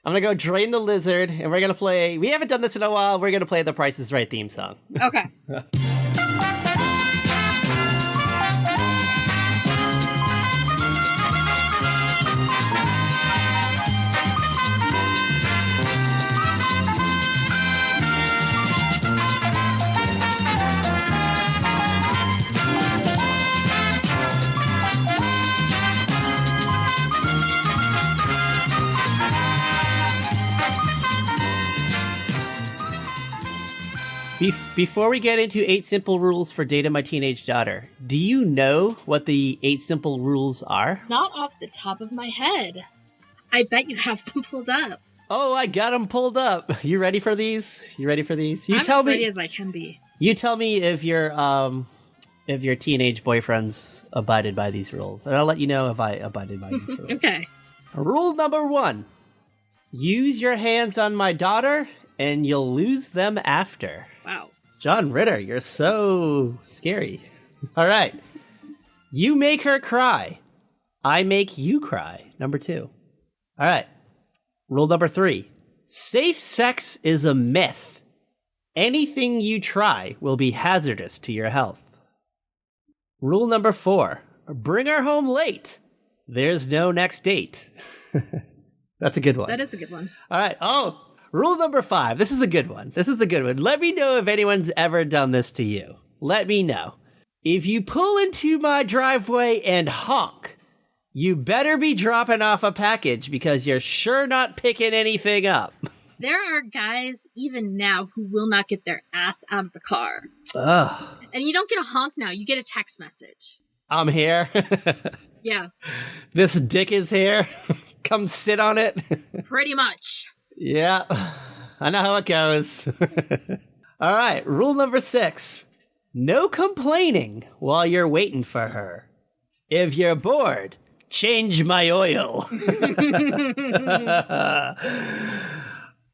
I'm gonna go drain the lizard, and we're gonna play. We haven't done this in a while. We're gonna play the Price is Right theme song. Okay. Before we get into 8 Simple Rules for Dating My Teenage Daughter, do you know what the 8 Simple Rules are? Not off the top of my head. I bet you have them pulled up. Oh, I got them pulled up. You ready for these? You I'm as ready as I can be. You tell me if your teenage boyfriend's abided by these rules, and I'll let you know if I abided by these rules. Okay. Rule number 1: use your hands on my daughter, and you'll lose them after. Wow. John Ritter, you're so scary. All right. You make her cry. I make you cry. Number 2. All right. Rule number 3. Safe sex is a myth. Anything you try will be hazardous to your health. Rule number 4. Bring her home late. there's no next date. That's a good one. That is a good one. All right. Oh, rule number 5. This is a good one. Let me know if anyone's ever done this to you. Let me know. If you pull into my driveway and honk, you better be dropping off a package because you're sure not picking anything up. There are guys, even now, who will not get their ass out of the car. Ugh. And you don't get a honk now, you get a text message. I'm here. Yeah. This dick is here. Come sit on it. Pretty much. Yeah. I know how it goes. All right. Rule number 6. No complaining while you're waiting for her. If you're bored, change my oil.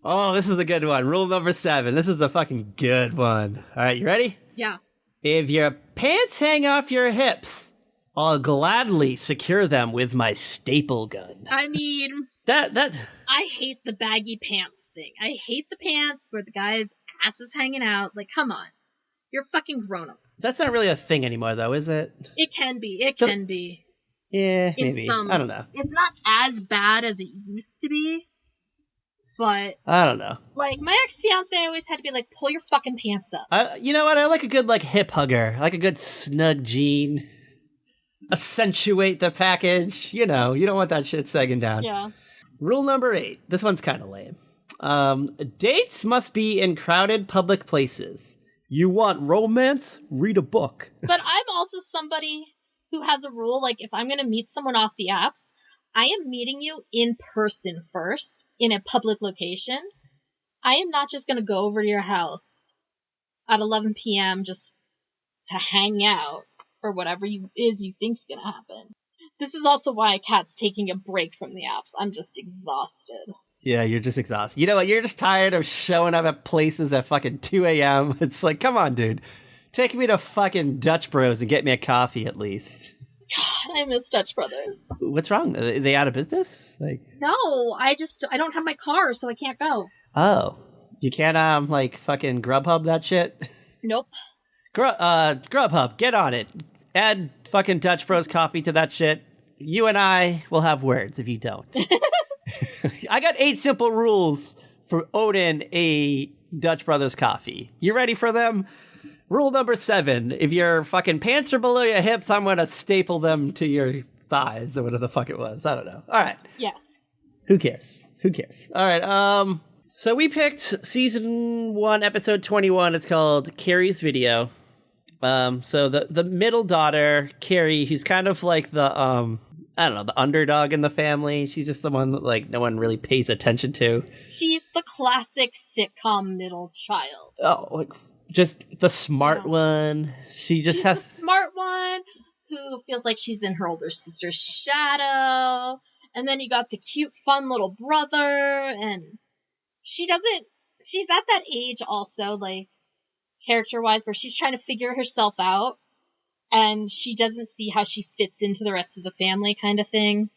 Oh, this is a good one. Rule number 7. This is a fucking good one. All right, you ready? Yeah. If your pants hang off your hips, I'll gladly secure them with my staple gun. I mean, that I hate the baggy pants thing. I hate the pants where the guy's ass is hanging out. Like, come on. You're fucking grown up. That's not really a thing anymore, though, is it? It can be. It can be. Yeah, maybe. I don't know. It's not as bad as it used to be. But I don't know. Like, my ex-fiance always had to be like, pull your fucking pants up. You know what? I like a good, like, hip hugger. I like a good snug jean. Accentuate the package. You know, you don't want that shit sagging down. Yeah. Rule number 8. This one's kind of lame. Dates must be in crowded public places. You want romance? Read a book. But I'm also somebody who has a rule, like, if I'm going to meet someone off the apps, I am meeting you in person first, in a public location. I am not just going to go over to your house at 11 p.m. just to hang out or whatever you think's going to happen. This is also why Kat's taking a break from the apps. I'm just exhausted. Yeah, you're just exhausted. You know what? You're just tired of showing up at places at fucking 2 a.m. It's like, come on, dude. Take me to fucking Dutch Bros and get me a coffee at least. God, I miss Dutch Brothers. What's wrong? Are they out of business? Like, no, I don't have my car, so I can't go. Oh, you can't like fucking Grubhub that shit? Nope. Grubhub, get on it. Add fucking Dutch Bros coffee to that shit. You and I will have words if you don't. I got 8 simple rules for owning a Dutch Brothers coffee. You ready for them? Rule number 7, if your fucking pants are below your hips, I'm going to staple them to your thighs or whatever the fuck it was. I don't know. All right. Yes. Who cares? All right. So we picked season 1, episode 21. It's called Kerry's Video. So the middle daughter, Kerry, who's kind of like the, I don't know, the underdog in the family. She's just the one that, like, no one really pays attention to. She's the classic sitcom middle child. Oh, like, just the smart one. She's the smart one who feels like she's in her older sister's shadow. And then you got the cute, fun little brother. And she's at that age also, like, character-wise, where she's trying to figure herself out. And she doesn't see how she fits into the rest of the family kind of thing.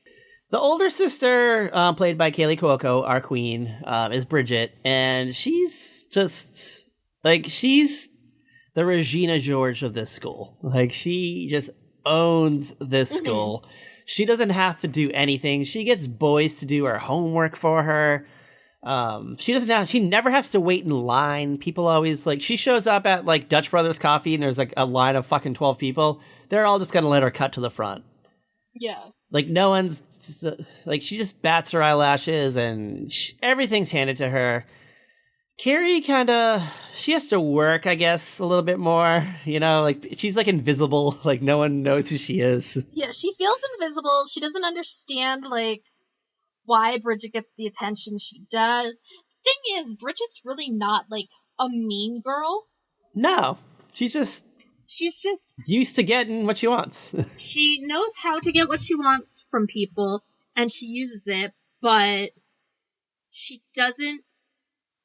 The older sister, played by Kaylee Cuoco, our queen, is Bridget. And she's just... like, she's the Regina George of this school. Like, she just owns this school. She doesn't have to do anything. She gets boys to do her homework for her. She never has to wait in line. People always, like, she shows up at, like, Dutch Brothers Coffee and there's, like, a line of fucking 12 people. They're all just gonna let her cut to the front. Yeah. Like, no one's just, like, she just bats her eyelashes and everything's handed to her. Kerry she has to work, I guess, a little bit more, you know, like, she's, like, invisible, like, no one knows who she is. Yeah, she feels invisible, she doesn't understand, like, why Bridget gets the attention she does. Thing is, Bridget's really not, like, a mean girl. No, she's just used to getting what she wants. She knows how to get what she wants from people, and she uses it, but she doesn't,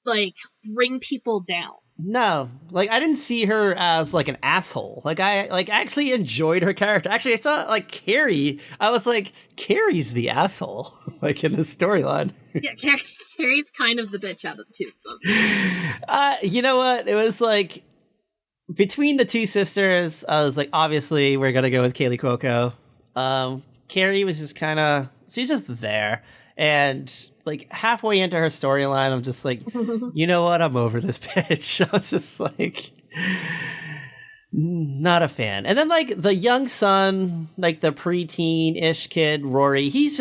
like, bring people down. No, like, I didn't see her as, like, an asshole. Like, I actually enjoyed her character. Actually, I saw, like, Kerry. I was like, Kerry's the asshole, like, in the storyline. Yeah, Kerry's kind of the bitch out of the two of them. You know what? It was, like, between the two sisters, I was like, obviously, we're gonna go with Kaylee Cuoco. Kerry was just kind of, she's just there. And like halfway into her storyline, I'm just like, you know what? I'm over this bitch. I'm just like, not a fan. And then like the young son, like the preteen-ish kid, Rory, he's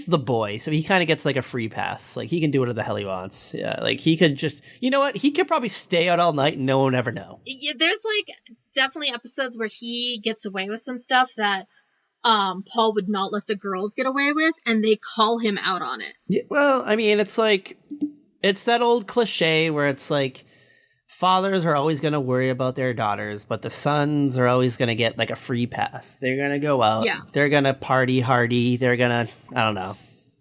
the boy. So he kind of gets like a free pass. Like he can do whatever the hell he wants. Yeah, like he could just, you know what? He could probably stay out all night and no one would ever know. Yeah, there's like definitely episodes where he gets away with some stuff that Paul would not let the girls get away with, and they call him out on it. Yeah, well, I mean, it's like, it's that old cliche where it's like, fathers are always going to worry about their daughters, but the sons are always going to get like a free pass. They're going to go out. Yeah. They're going to party hardy. They're going to, I don't know,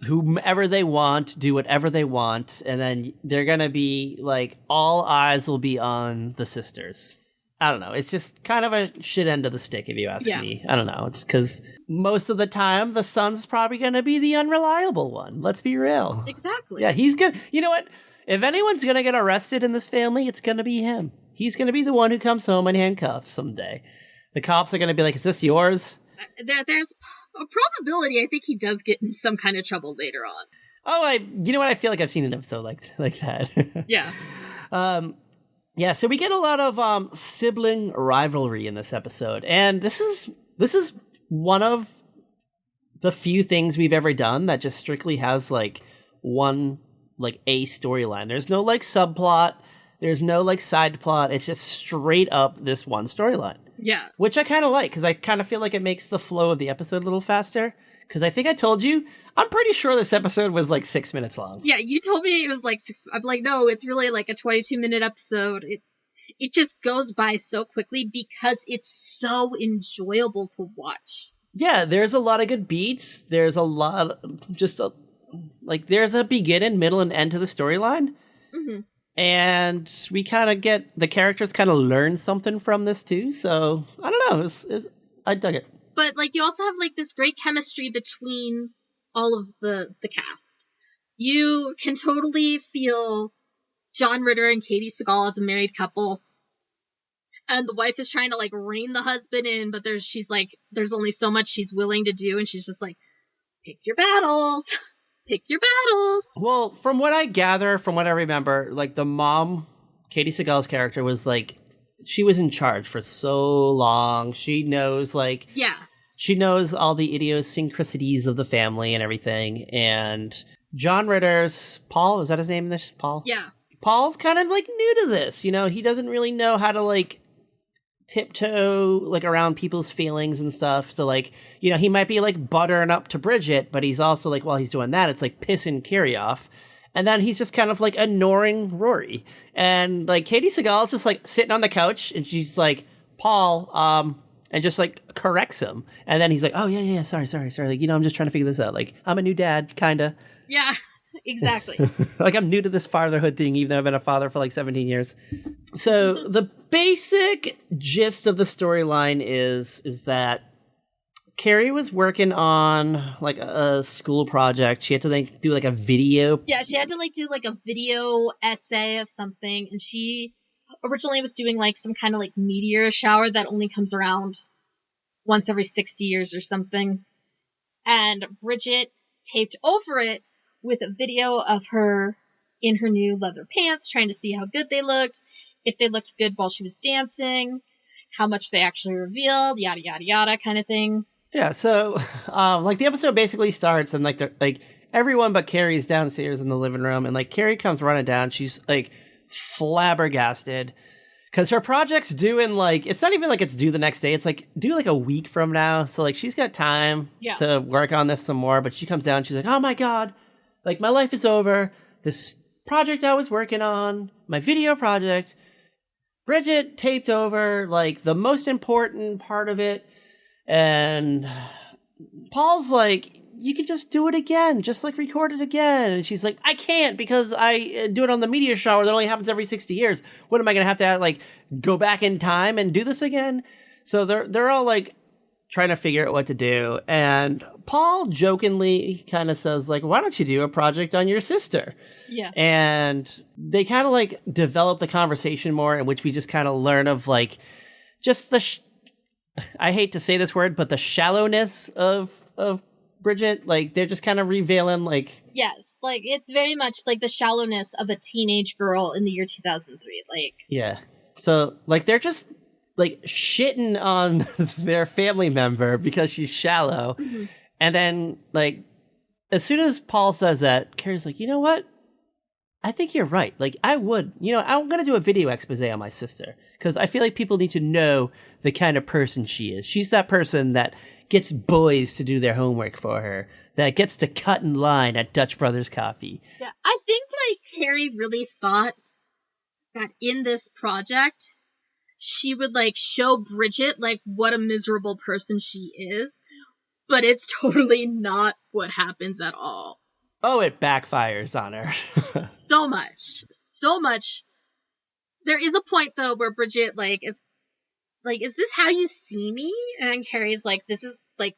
whomever they want, do whatever they want. And then they're going to be like, all eyes will be on the sisters. I don't know. It's just kind of a shit end of the stick, if you ask me. I don't know. It's because most of the time, the son's probably going to be the unreliable one. Let's be real. Exactly. Yeah, he's good. You know what? If anyone's going to get arrested in this family, it's going to be him. He's going to be the one who comes home in handcuffs someday. The cops are going to be like, is this yours? There's a probability I think he does get in some kind of trouble later on. Oh, you know what? I feel like I've seen an episode like that. Yeah. Yeah, so we get a lot of sibling rivalry in this episode. And this is one of the few things we've ever done that just strictly has like one like a storyline. There's no like subplot, there's no like side plot. It's just straight up this one storyline. Yeah. Which I kind of like, because I kind of feel like it makes the flow of the episode a little faster. Because I think I told you, I'm pretty sure this episode was like 6 minutes long. Yeah, you told me it was like 6. I'm like, no, it's really like a 22-minute episode. It just goes by so quickly because it's so enjoyable to watch. Yeah, there's a lot of good beats. There's a lot, there's a beginning, middle, and end to the storyline. Mm-hmm. And we kind of get, the characters kind of learn something from this too. So, I don't know, I dug it. But like you also have like this great chemistry between all of the cast. You can totally feel John Ritter and Katie Seagal as a married couple. And the wife is trying to like rein the husband in, but there's only so much she's willing to do, and she's just like, pick your battles. Pick your battles. Well, from what I gather, from what I remember, like the mom, Katie Seagal's character, was like, she was in charge for so long. She knows she knows all the idiosyncrasies of the family and everything. And John Ritter's Paul, is that his name in this? Paul? Yeah. Paul's kind of like new to this, you know, he doesn't really know how to like tiptoe like around people's feelings and stuff. So like, you know, he might be like buttering up to Bridget, but he's also like, while he's doing that, it's like pissing Kerry off. And then he's just kind of like ignoring Rory. And like Katie Seagal's just like sitting on the couch and she's like, Paul, and just like corrects him. And then he's like, oh yeah, sorry. Like, you know, I'm just trying to figure this out. Like, I'm a new dad, kinda. Yeah, exactly. Like, I'm new to this fatherhood thing, even though I've been a father for like 17 years. So the basic gist of the storyline is that Kerry was working on like a school project. She had to like do like a video. Yeah, she had to like do like a video essay of something, and she originally was doing like some kind of like meteor shower that only comes around once every 60 years or something. And Bridget taped over it with a video of her in her new leather pants, trying to see how good they looked, if they looked good while she was dancing, how much they actually revealed, yada yada yada kind of thing. Yeah, so like the episode basically starts and like everyone but Kerry's downstairs in the living room, and like Kerry comes running down. She's like flabbergasted because her project's due in like, it's not even like it's due the next day. It's like due like a week from now. So like she's got time to work on this some more. But she comes down. She's like, oh my god, like my life is over. This project I was working on, my video project, Bridget taped over like the most important part of it. And Paul's like, you can just do it again, just like record it again. And she's like, I can't because I do it on the meteor shower that only happens every 60 years. What am I going to have like go back in time and do this again? So they're all like trying to figure out what to do. And Paul jokingly kind of says like, why don't you do a project on your sister? Yeah. And they kind of like develop the conversation more, in which we just kind of learn of like just the I hate to say this word, but the shallowness of of Bridget? Like, they're just kind of revealing, like... Yes, like, it's very much, like, the shallowness of a teenage girl in the year 2003, like... Yeah. So, like, they're just, like, shitting on their family member because she's shallow. Mm-hmm. And then, like, as soon as Paul says that, Kerry's like, you know what? I think you're right. Like, I'm going to do a video expose on my sister because I feel like people need to know the kind of person she is. She's that person that gets boys to do their homework for her, that gets to cut in line at Dutch Brothers Coffee. Yeah, I think, like, Kerry really thought that in this project, she would, like, show Bridget, like, what a miserable person she is, but it's totally not what happens at all. Oh, it backfires on her. So much. There is a point, though, where Bridget, is this how you see me? And Kerry's like, this is, like,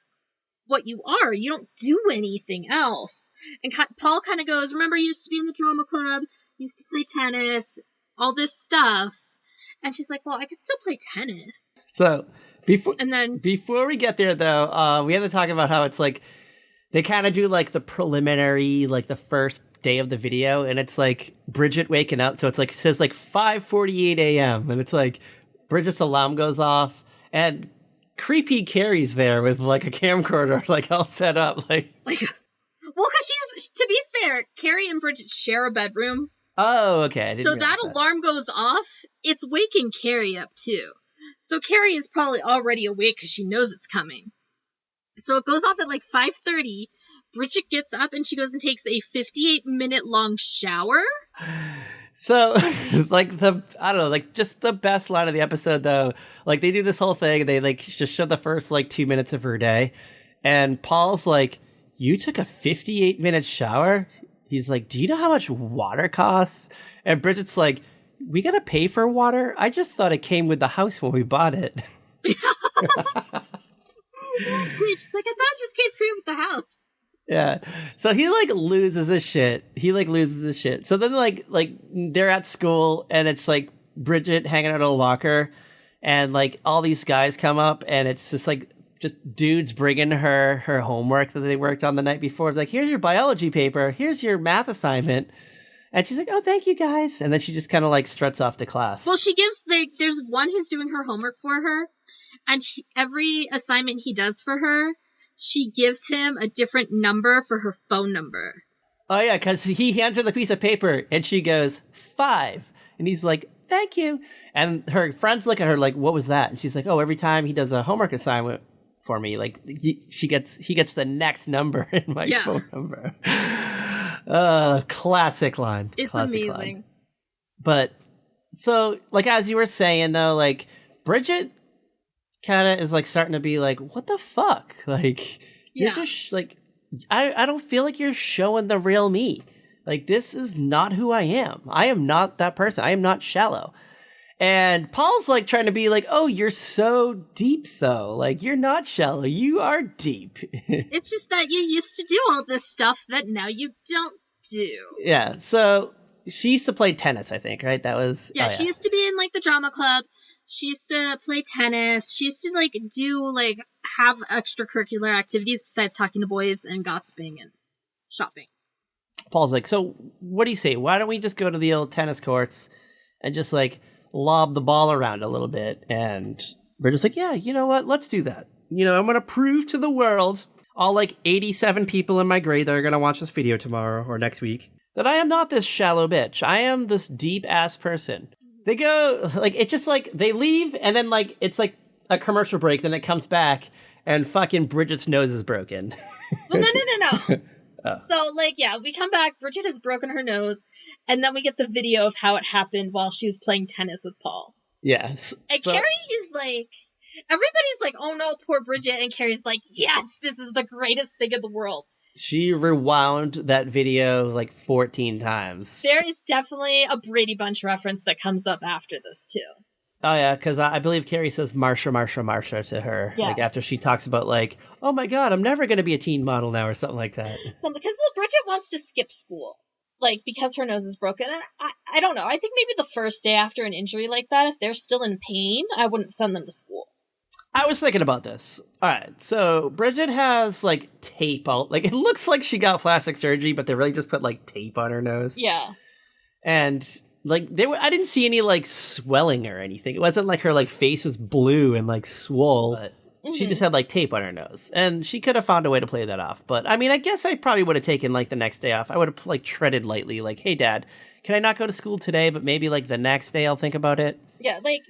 what you are. You don't do anything else. And Paul kind of goes, remember, you used to be in the drama club, you used to play tennis, all this stuff. And she's like, well, I could still play tennis. So, before we get there, though, we have to talk about how it's, like, they kind of do, like, the preliminary, like, the first day of the video, and it's, like, Bridget waking up, so it's, like, it says, like, 5:48 a.m., and it's, like, Bridget's alarm goes off, and creepy Kerry's there with, like, a camcorder, like, all set up, like... Well, because to be fair, Kerry and Bridget share a bedroom. Oh, okay. So that alarm goes off, it's waking Kerry up, too. So Kerry is probably already awake because she knows it's coming. So it goes off at, like, 5:30. Bridget gets up and she goes and takes a 58-minute long shower. So, like, I don't know, like, just the best line of the episode, though. Like, they do this whole thing. They, like, just show the first, like, 2 minutes of her day. And Paul's like, you took a 58-minute shower? He's like, do you know how much water costs? And Bridget's like, we gotta pay for water? I just thought it came with the house when we bought it. She's like, I thought it just came free with the house. Yeah. So he, like, loses his shit. So then, like they're at school, and it's, like, Bridget hanging out in a locker, and, like, all these guys come up, and it's just, like, just dudes bringing her homework that they worked on the night before. It's like, here's your biology paper. Here's your math assignment. And she's like, oh, thank you, guys. And then she just kind of, like, struts off to class. Well, there's one who's doing her homework for her, and every assignment he does for her, she gives him a different number for her phone number. Oh, yeah, because he hands her the piece of paper, and she goes, 5. And he's like, thank you. And her friends look at her like, what was that? And she's like, oh, every time he does a homework assignment for me, like, he gets the next number in my phone number. Classic line. It's classic amazing. Line. But, so, like, as you were saying, though, like, Bridget kind of is, like, starting to be like, what the fuck? Like, you're just, like, I don't feel like you're showing the real me. Like, this is not who I am. I am not that person. I am not shallow. And Paul's, like, trying to be like, oh, you're so deep, though. Like, you're not shallow. You are deep. It's just that you used to do all this stuff that now you don't do. Yeah, so she used to play tennis, I think, right? That was... Yeah, she used to be in, like, the drama club. She used to play tennis. She used to, like, have extracurricular activities besides talking to boys and gossiping and shopping. Paul's like, so what do you say? Why don't we just go to the old tennis courts and just, like, lob the ball around a little bit? And Bridget's like, yeah, you know what? Let's do that. You know, I'm going to prove to the world, all, like, 87 people in my grade that are going to watch this video tomorrow or next week, that I am not this shallow bitch. I am this deep-ass person. They go, like, it's just, like, they leave, and then, like, it's, like, a commercial break, then it comes back, and fucking Bridget's nose is broken. Well, no. Oh. So, like, yeah, we come back, Bridget has broken her nose, and then we get the video of how it happened while she was playing tennis with Paul. Yes. And Kerry is like, everybody's like, oh no, poor Bridget, and Kerry's like, yes, this is the greatest thing in the world. She rewound that video like 14 times. There is definitely a Brady Bunch reference that comes up after this, too. Oh, yeah, because I believe Kerry says Marsha to her. Yeah. Like, after she talks about, like, oh my god, I'm never going to be a teen model now, or something like that. So, because, well, Bridget wants to skip school. Like, because her nose is broken. And I don't know. I think maybe the first day after an injury like that, if they're still in pain, I wouldn't send them to school. I was thinking about this. All right, so Bridget has like tape out. Like it looks like she got plastic surgery, but they really just put like tape on her nose. Yeah. And like I didn't see any like swelling or anything. It wasn't like her like face was blue and like swole. But she just had like tape on her nose, and she could have found a way to play that off. But I mean, I guess I probably would have taken like the next day off. I would have like treaded lightly, like, "Hey, Dad, can I not go to school today? But maybe like the next day I'll think about it." Yeah, like,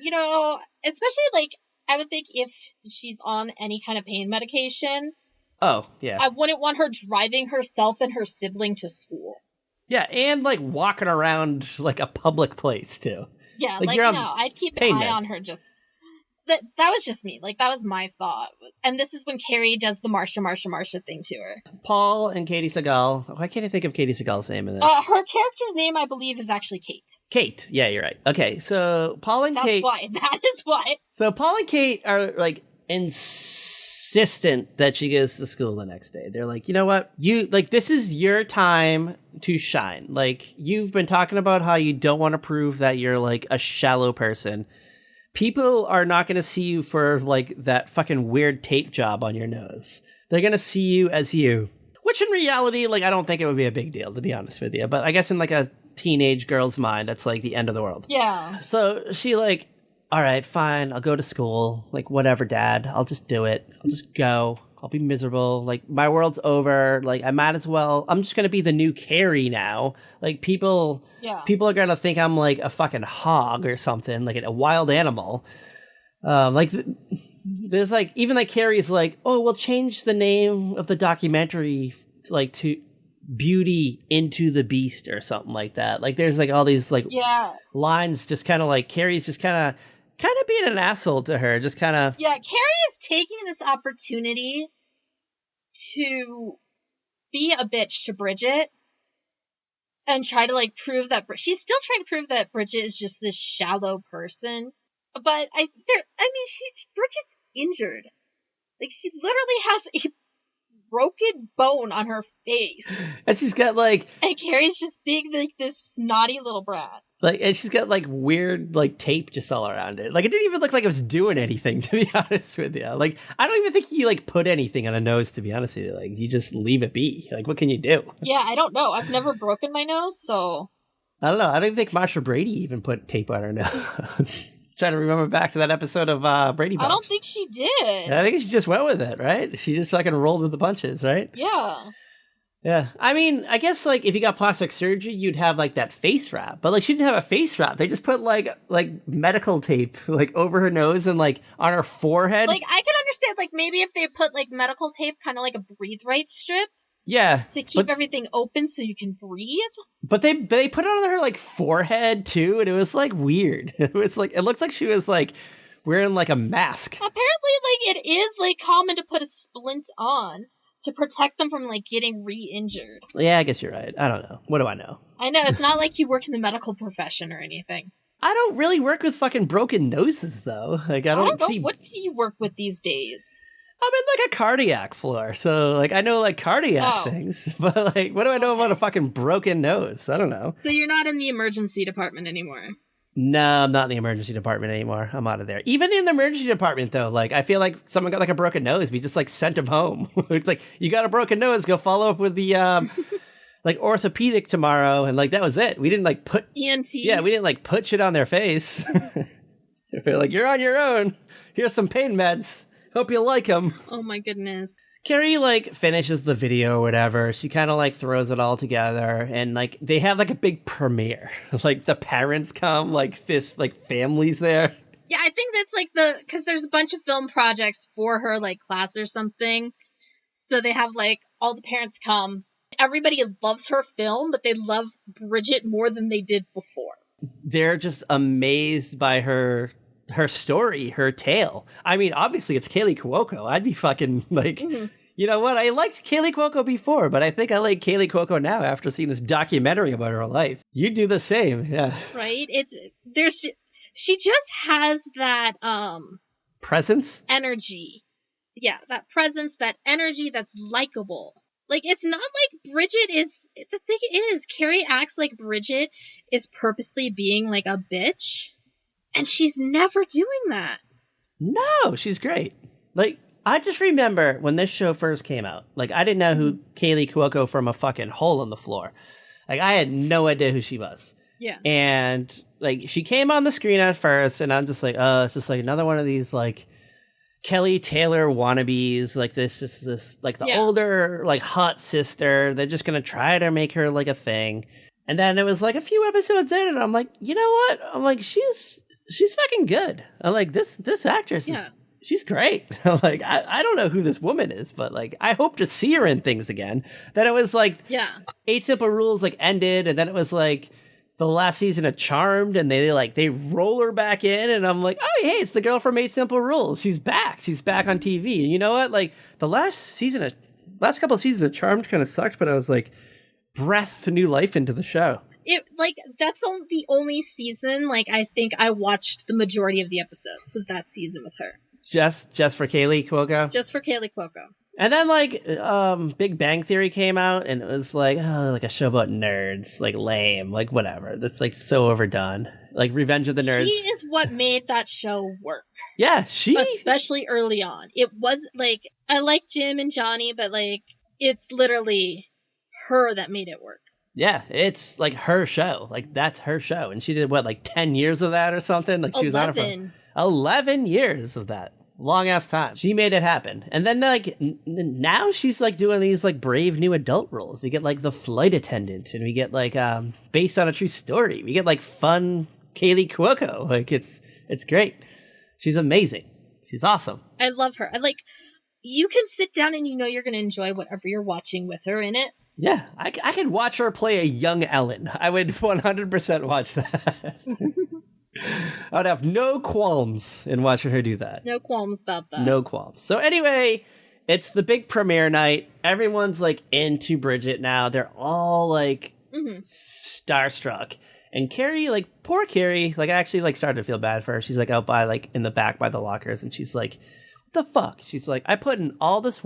especially like I would think if she's on any kind of pain medication. Oh yeah. I wouldn't want her driving herself and her sibling to school. Yeah, and like walking around like a public place too. Yeah, like no, I'd keep an eye on her. Just that was just me. Like that was my thought. And this is when Kerry does the Marsha thing to her. Paul and Katie Seagal. Why can't I think of Katie Seagal's name in this? Her character's name, I believe, is actually Kate. Kate. Yeah, you're right. Okay, so Paul and Kate. That is why. So Paul and Kate are like insistent that she goes to school the next day. They're like, you know what? This is your time to shine. Like, you've been talking about how you don't want to prove that you're like a shallow person. People are not going to see you for like that fucking weird tape job on your nose. They're going to see you as you. Which in reality, like, I don't think it would be a big deal, to be honest with you. But I guess in like a teenage girl's mind, that's like the end of the world. Yeah. So she like, all right, fine, I'll go to school. Like, whatever, Dad. I'll just do it. I'll just go. I'll be miserable. Like, my world's over. Like, I might as well. I'm just going to be the new Kerry now. Like, people are going to think I'm like a fucking hog or something, like a wild animal. There's like, even like Kerry's like, oh, we'll change the name of the documentary like to Beauty into the Beast or something like that. Like, there's like all these like lines just kind of like Kerry's just kind of being an asshole to her, just kind of. Yeah, Kerry is taking this opportunity to be a bitch to Bridget and try to like prove that she's still trying to prove that Bridget is just this shallow person. But Bridget's injured. Like, she literally has a broken bone on her face, and she's got like, and Kerry's just being like this snotty little brat. Like, and she's got like weird like tape just all around it. Like, it didn't even look like it was doing anything, to be honest with you. Like, I don't even think you like put anything on a nose, to be honest with you. Like, you just leave it be. Like, what can you do? Yeah, I don't know. I've never broken my nose, so I don't know. I don't think Marsha Brady even put tape on her nose. Trying to remember back to that episode of Brady Bunch. I don't think she did. I think she just went with it, right? She just fucking rolled with the punches, right? Yeah. Yeah. I mean, I guess, like, if you got plastic surgery, you'd have, like, that face wrap. But, like, she didn't have a face wrap. They just put, like medical tape, like, over her nose and, like, on her forehead. Like, I can understand, like, maybe if they put, like, medical tape, kind of like a breathe right strip. Yeah. To keep everything open so you can breathe. But they put it on her, like, forehead, too, and it was, like, weird. It was, like, it looks like she was, like, wearing, like, a mask. Apparently, like, it is, like, common to put a splint on to protect them from, like, getting re-injured. Yeah, I guess you're right. I don't know. What do I know? I know, it's not like you work in the medical profession or anything. I don't really work with fucking broken noses, though. Like, I don't know. What do you work with these days? I'm in, like, a cardiac floor, so, like, I know, like, cardiac things. But, like, what do I know about a fucking broken nose? I don't know. So you're not in the emergency department anymore? No, I'm not in the emergency department anymore. I'm out of there. Even in the emergency department, though, like, I feel like someone got, like, a broken nose. We just, like, sent him home. It's like, you got a broken nose, go follow up with the, like, orthopedic tomorrow. And, like, that was it. We didn't, like, put... ENT? Yeah, we didn't, like, put shit on their face. They're like, you're on your own. Here's some pain meds. Hope you like them. Oh my goodness. Carrie, like, finishes the video or whatever. She kind of, like, throws it all together. And, like, they have, like, a big premiere. Like, the parents come, like, families there. Yeah, I think that's, like, because there's a bunch of film projects for her, like, class or something. So they have, like, all the parents come. Everybody loves her film, but they love Bridget more than they did before. They're just amazed by her story, her tale. I mean, obviously it's Kaylee Cuoco. I'd be fucking like, you know what? I liked Kaylee Cuoco before, but I think I like Kaylee Cuoco now after seeing this documentary about her life. You do the same, yeah. Right? She just has that presence, energy. Yeah, that presence, that energy that's likable. Like, it's not like Bridget is. The thing is, Kerry acts like Bridget is purposely being like a bitch. And she's never doing that. No, she's great. Like, I just remember when this show first came out, like, I didn't know who Kaylee Cuoco from a fucking hole in the floor. Like, I had no idea who she was. Yeah. And, like, she came on the screen at first, and I'm just like, oh, it's just like another one of these, like, Kelly Taylor wannabes, like this like the older, like, hot sister. They're just gonna try to make her like a thing. And then it was like a few episodes in, and I'm like, you know what? I'm like, she's fucking good. I'm like, this actress, she's great. I'm like, I don't know who this woman is, but like, I hope to see her in things again. Then it was like, 8 Simple Rules like ended, and then it was like the last season of Charmed, and they roll her back in, and I'm like, oh, hey, it's the girl from 8 Simple Rules. She's back on TV. And you know what? Like, the last couple of seasons of Charmed kind of sucked, but I was like, breath new life into the show. That's the only season, like, I think I watched the majority of the episodes was that season with her. Just for Kaylee Cuoco? Just for Kaylee Cuoco. And then, like, Big Bang Theory came out, and it was like, oh, like a show about nerds, like, lame, like, whatever. That's, like, so overdone. Like, Revenge of the Nerds. She is what made that show work. Yeah, especially early on. It was, like, I like Jim and Johnny, but, like, it's literally her that made it work. Yeah, it's, like, her show. Like, that's her show. And she did, what, like, 10 years of that or something? Like, she was on it for 11 years of that. Long ass time. She made it happen. And then, like, now she's like doing these like brave new adult roles. We get like The Flight Attendant, and we get like Based on a True Story. We get like fun Kaylee Cuoco. Like, it's great. She's amazing. She's awesome. I love her. You can sit down and you know you're going to enjoy whatever you're watching with her in it. Yeah, I could watch her play a young Ellen. I would 100% watch that. I would have no qualms in watching her do that. No qualms about that. No qualms. So anyway, it's the big premiere night. Everyone's like into Bridget now. They're all like starstruck. And Kerry, like, poor Kerry, like, I actually like started to feel bad for her. She's like out by like in the back by the lockers, and she's like, what the fuck? She's like, I put in all this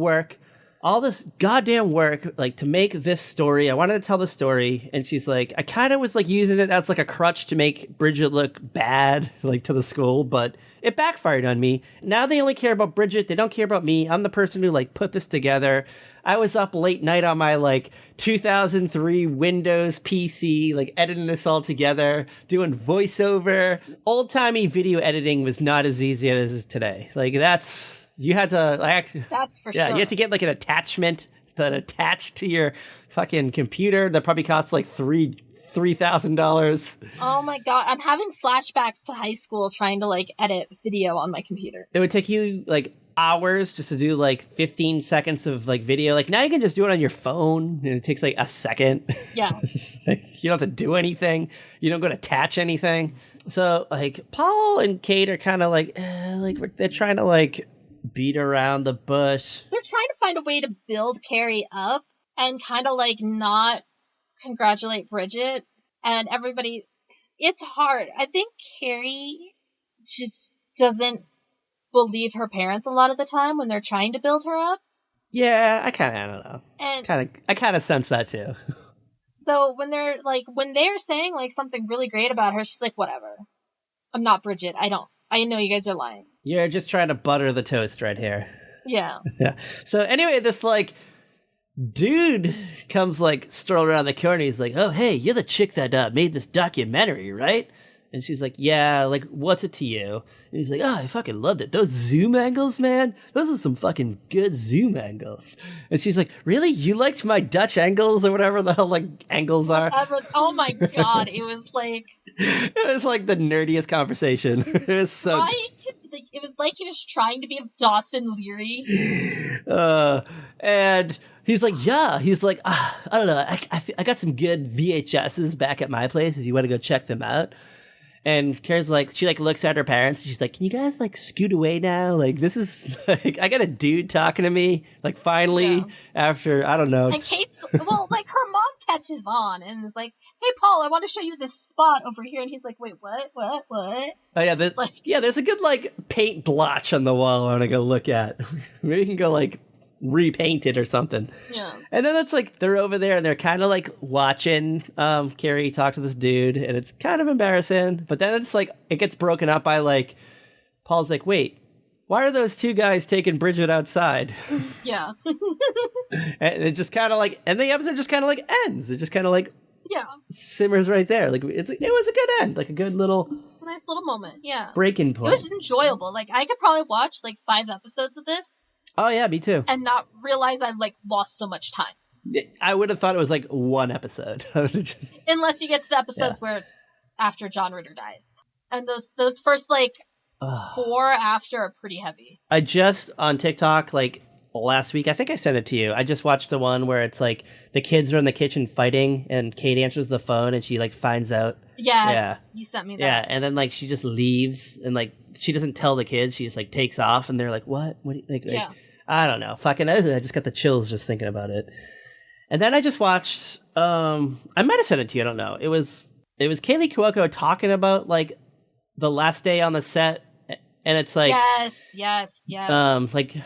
goddamn work, like, to make this story. I wanted to tell the story. And she's like, I kind of was like using it as like a crutch to make Bridget look bad, like, to the school, but it backfired on me. Now they only care about Bridget. They don't care about me. I'm the person who like put this together. I was up late night on my like 2003 Windows PC, like editing this all together, doing voiceover. Old timey video editing was not as easy as it is today. Like, you had to, like, that's for sure. Yeah, you had to get like an attachment that attached to your fucking computer that probably costs like $3,000. Oh my god, I'm having flashbacks to high school trying to like edit video on my computer. It would take you like hours just to do like 15 seconds of like video. Like, now you can just do it on your phone, and it takes like a second. Yeah. Like, you don't have to do anything. You don't go to attach anything. So like Paul and Kate are kind of like they're trying to like beat around the bush. They're trying to find a way to build Kerry up and kind of like not congratulate Bridget and everybody. It's hard. I think Kerry just doesn't believe her parents a lot of the time when they're trying to build her up. Yeah, I don't know. And I kind of sense that too. So when they're saying like something really great about her, she's like, whatever. I'm not Bridget. I know you guys are lying. You're just trying to butter the toast right here. Yeah. Yeah. So anyway, this like dude comes like strolling around the corner. He's like, oh, hey, you're the chick that made this documentary, right? And she's like, yeah, like, what's it to you? And he's like, oh, I fucking loved it. Those zoom angles, man. Those are some fucking good zoom angles. And she's like, really? You liked my Dutch angles or whatever the hell, like, angles are? Oh my god, it was like... It was like the nerdiest conversation. It was so... It was like he was trying to be Dawson Leary. And he's like, yeah. He's like, I don't know. I got some good VHSs back at my place if you want to go check them out. And Kara's like, she like looks at her parents and she's like, can you guys like scoot away now? Like, this is like, I got a dude talking to me, like, finally, after, I don't know. And Kate's, well, like, her mom catches on and is like, hey, Paul, I want to show you this spot over here. And he's like, wait, what? Oh, yeah, there's a good, like, paint blotch on the wall I want to go look at. Maybe you can go, like, repaint it or something. Yeah. And then it's like they're over there and they're kind of like watching Kerry talk to this dude, and it's kind of embarrassing. But then it's like it gets broken up by like Paul's like, wait, why are those two guys taking Bridget outside? Yeah. And it just kind of like, and the episode just kind of like ends. It just kind of like simmers right there. Like it was a good end, like a good little nice little moment. Yeah. Breaking point. It was enjoyable. Like I could probably watch like 5 episodes of this. Oh yeah, me too. And not realize I like lost so much time. I would have thought it was like one episode. Unless you get to the episodes where after John Ritter dies. And those first like 4 after are pretty heavy. I just on TikTok like last week, I think I sent it to you. I just watched the one where it's like the kids are in the kitchen fighting and Kate answers the phone and she like finds out. Yes, yeah. You sent me that. Yeah, and then like she just leaves and like she doesn't tell the kids. She just like takes off and they're like, "What? What?" Like, I don't know. Fucking, I just got the chills just thinking about it. And then I just watched. I might have sent it to you. I don't know. It was Kaylee Cuoco talking about like the last day on the set, and it's like yes. Like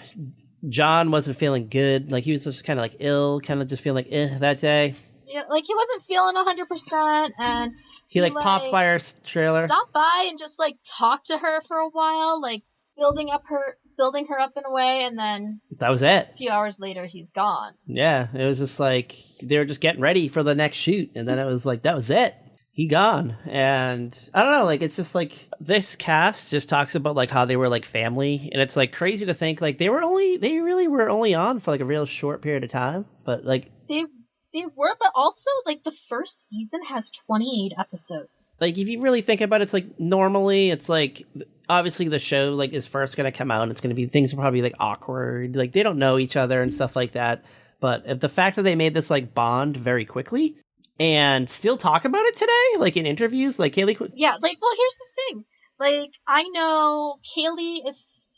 John wasn't feeling good. Like he was just kind of like ill, kind of just feeling like that day. Yeah, like he wasn't feeling 100%, and he like pops by her trailer, stopped by and just like talked to her for a while, like building her up in a way, and then that was it. A few hours later, he's gone. Yeah, it was just like they were just getting ready for the next shoot, and then it was like that was it. He gone. And I don't know, like it's just like this cast just talks about like how they were like family, and it's like crazy to think like they really were only on for like a real short period of time, but like they were, but also like the first season has 28 episodes. Like if you really think about it, it's like normally it's like obviously the show like is first going to come out and it's going to be things are probably like awkward, like they don't know each other and stuff like that, but if the fact that they made this like bond very quickly and still talk about it today, like in interviews, like Kaylee. Yeah, like, well, here's the thing. Like, I know Kaylee is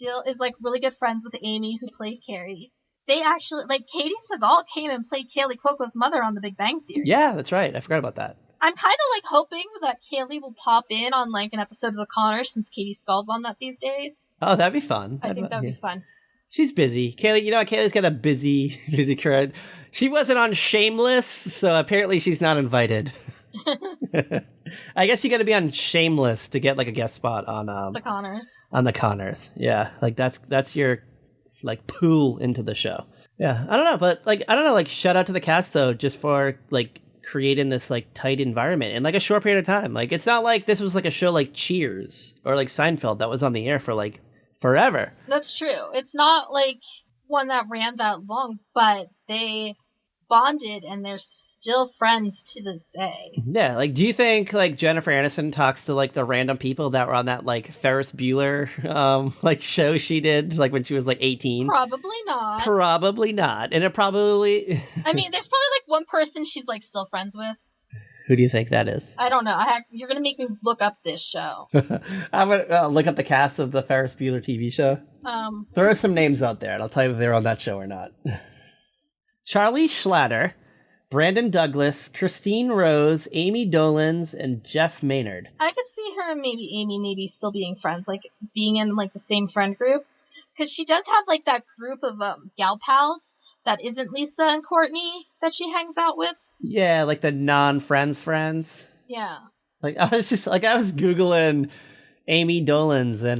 like really good friends with Amy, who played Kerry. They actually, like, Katie Sagal came and played Kaylee Cuoco's mother on The Big Bang Theory. Yeah, that's right. I forgot about that. I'm kind of like hoping that Kaylee will pop in on like an episode of The Connors since Katie Sagal's on that these days. Oh, that'd be fun. I think that'd be fun. She's busy. Kaylee, you know what? Kaylee's got a busy career. She wasn't on Shameless, so apparently she's not invited. I guess you got to be on Shameless to get like a guest spot on The Connors. On The Connors, yeah. Like that's your like pool into the show. Yeah, I don't know, but like I don't know, like shout out to the cast though, just for like creating this like tight environment in like a short period of time. Like it's not like this was like a show like Cheers or like Seinfeld that was on the air for like forever. That's true. It's not like one that ran that long, but they bonded and they're still friends to this day. Yeah, like do you think like Jennifer Aniston talks to like the random people that were on that like Ferris Bueller like show she did like when she was like 18? Probably not. Probably not. And it probably I mean, there's probably like one person she's like still friends with. Who do you think that is? I don't know. You're going to make me look up this show. I'm going to look up the cast of the Ferris Bueller TV show. Throw some names out there and I'll tell you if they're on that show or not. Charlie Schlatter, Brandon Douglas, Christine Rose, Amy Dolans, and Jeff Maynard. I could see her and maybe Amy still being friends, like being in like the same friend group. Because she does have like that group of gal pals that isn't Lisa and Courtney that she hangs out with. Yeah, like the non-friends. Yeah. Like I was Googling Amy Dolans and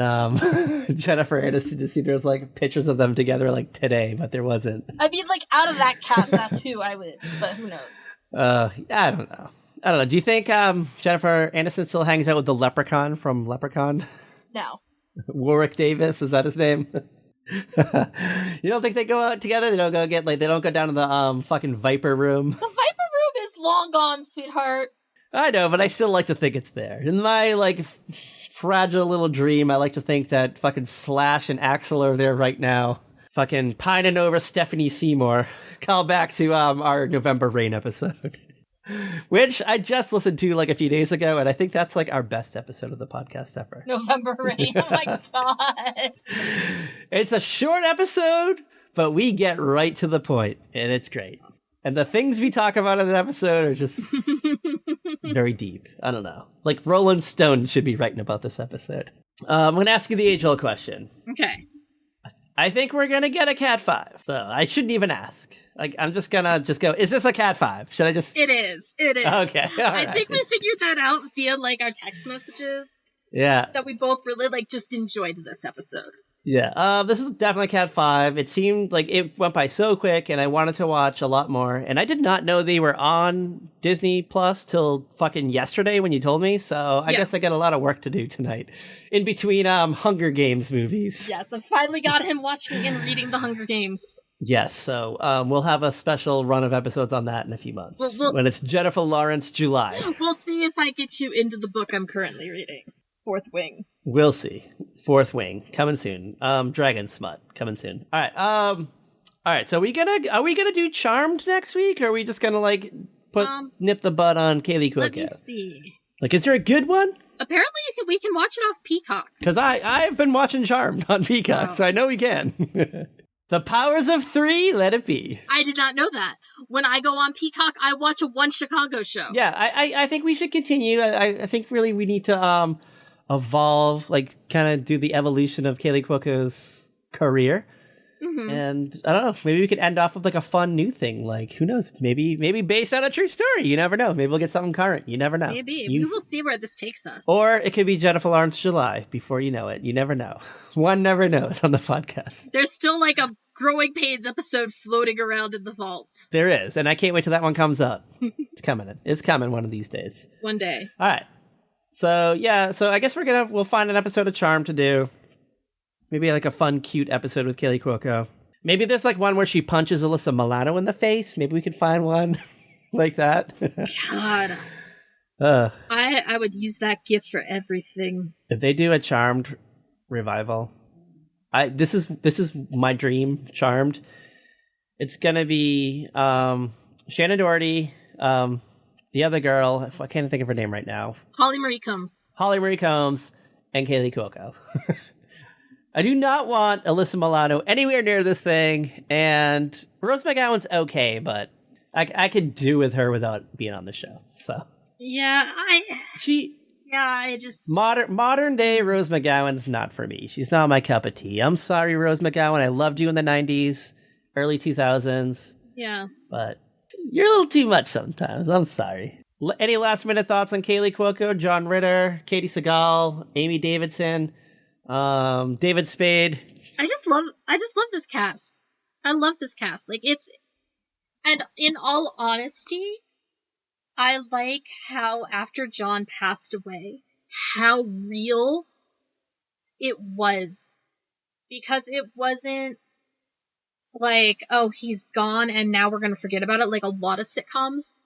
Jennifer Aniston to see there's like pictures of them together like today, but there wasn't. I mean, like out of that cast, that too, I would, but who knows? I don't know. Do you think Jennifer Aniston still hangs out with the leprechaun from Leprechaun? No. Warwick Davis, is that his name? You don't think they go out together? They don't go down to the fucking Viper room. The Viper room is long gone, sweetheart. I know, but I still like to think it's there. In my like fragile little dream, I like to think that fucking Slash and Axel are there right now, fucking pining over Stephanie Seymour. Call back to our November Rain episode. Which I just listened to like a few days ago, and I think that's like our best episode of the podcast ever. November Rain, oh my god. It's a short episode, but we get right to the point, and it's great. And the things we talk about in the episode are just very deep. I don't know. Like Rolling Stone should be writing about this episode. I'm going to ask you the age-old question. Okay. I think we're going to get a Cat 5, so I shouldn't even ask. Like, I'm just gonna go, is this a Cat 5? Should I just... It is. Okay. I think we figured that out via, like, our text messages. Yeah. That we both really, like, just enjoyed this episode. Yeah, this is definitely Cat 5. It seemed like it went by so quick, and I wanted to watch a lot more. And I did not know they were on Disney Plus till fucking yesterday when you told me, so I guess I got a lot of work to do tonight. In between Hunger Games movies. Yes, I finally got him watching and reading the Hunger Games. Yes, so we'll have a special run of episodes on that in a few months. When it's Jennifer Lawrence July. We'll see if I get you into the book I'm currently reading. Fourth Wing. We'll see. Fourth Wing coming soon. Dragon Smut coming soon. All right. All right. So are we gonna do Charmed next week, or are we just gonna like nip the butt on Kaylee Cuoco? Let me see. Like, is there a good one? Apparently, we can watch it off Peacock. Because I've been watching Charmed on Peacock, so I know we can. The powers of 3, let it be. I did not know that. When I go on Peacock, I watch a One Chicago show. Yeah, I think we should continue. I think really we need to evolve, like kind of do the evolution of Kaylee Cuoco's career. Mm-hmm. And I don't know, maybe we could end off with like a fun new thing. Like, who knows? Maybe based on a true story. You never know. Maybe we'll get something current. You never know. Maybe. We will see where this takes us. Or it could be Jennifer Lawrence July before you know it. You never know. One never knows on the podcast. There's still like a Growing Pains episode floating around in the vault. There is, and I can't wait till that one comes up. It's coming. It's coming one of these days. One day. All right. So yeah, I guess we'll find an episode of Charmed to do. Maybe like a fun, cute episode with Kaylee Cuoco. Maybe there's like one where she punches Alyssa Milano in the face. Maybe we could find one like that. God. I would use that gift for everything. If they do a Charmed revival, this is my dream. Charmed. It's gonna be Shannon Doherty, the other girl. I can't think of her name right now. Holly Marie Combs, and Kaylee Cuoco. I do not want Alyssa Milano anywhere near this thing, and Rose McGowan's okay, but I could do with her without being on the show. So yeah, I just modern day Rose McGowan's not for me. She's not my cup of tea. I'm sorry, Rose McGowan. I loved you in the 90s, early 2000s. Yeah, but you're a little too much sometimes. I'm sorry. Any last minute thoughts on Kaylee Cuoco, John Ritter, Katie Sagal, Amy Davidson? David Spade. I just love this cast. I love this cast. Like, and in all honesty, I like how after John passed away, how real it was. Because it wasn't like, oh, he's gone and now we're gonna forget about it, like a lot of sitcoms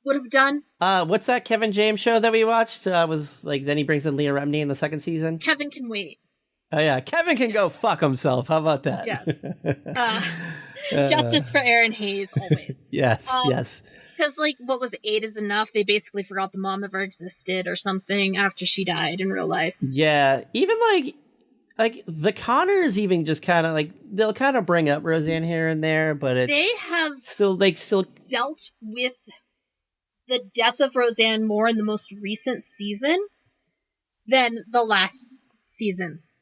would have done. What's that Kevin James show that we watched with, like, then he brings in Leah Remini in the second season? Kevin Can Wait. Oh yeah, Kevin can go fuck himself. How about that? Yes. Justice for Aaron Hayes, always. Yes, yes. Because, like, what was it, 8 is Enough? They basically forgot the mom ever existed or something after she died in real life. Yeah, even like the Connors even just kind of like, they'll kind of bring up Roseanne here and there, but they have still dealt with the death of Roseanne more in the most recent season than the last seasons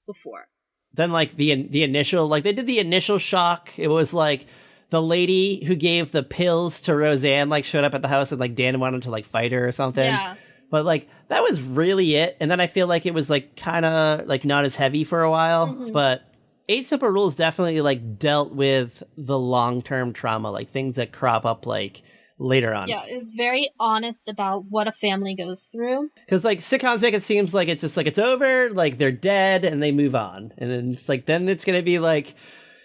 before. Then like the initial, like they did the initial shock. It was like the lady who gave the pills to Roseanne like showed up at the house and like Dan wanted to like fight her or something. Yeah. But like that was really it. And then I feel like it was like kind of like not as heavy for a while. Mm-hmm. But 8 Simple Rules definitely like dealt with the long-term trauma, like things that crop up like later on. Yeah, it was very honest about what a family goes through. Because like sitcoms make it seem like it's just like it's over, like they're dead and they move on. And then it's like, then it's going to be like,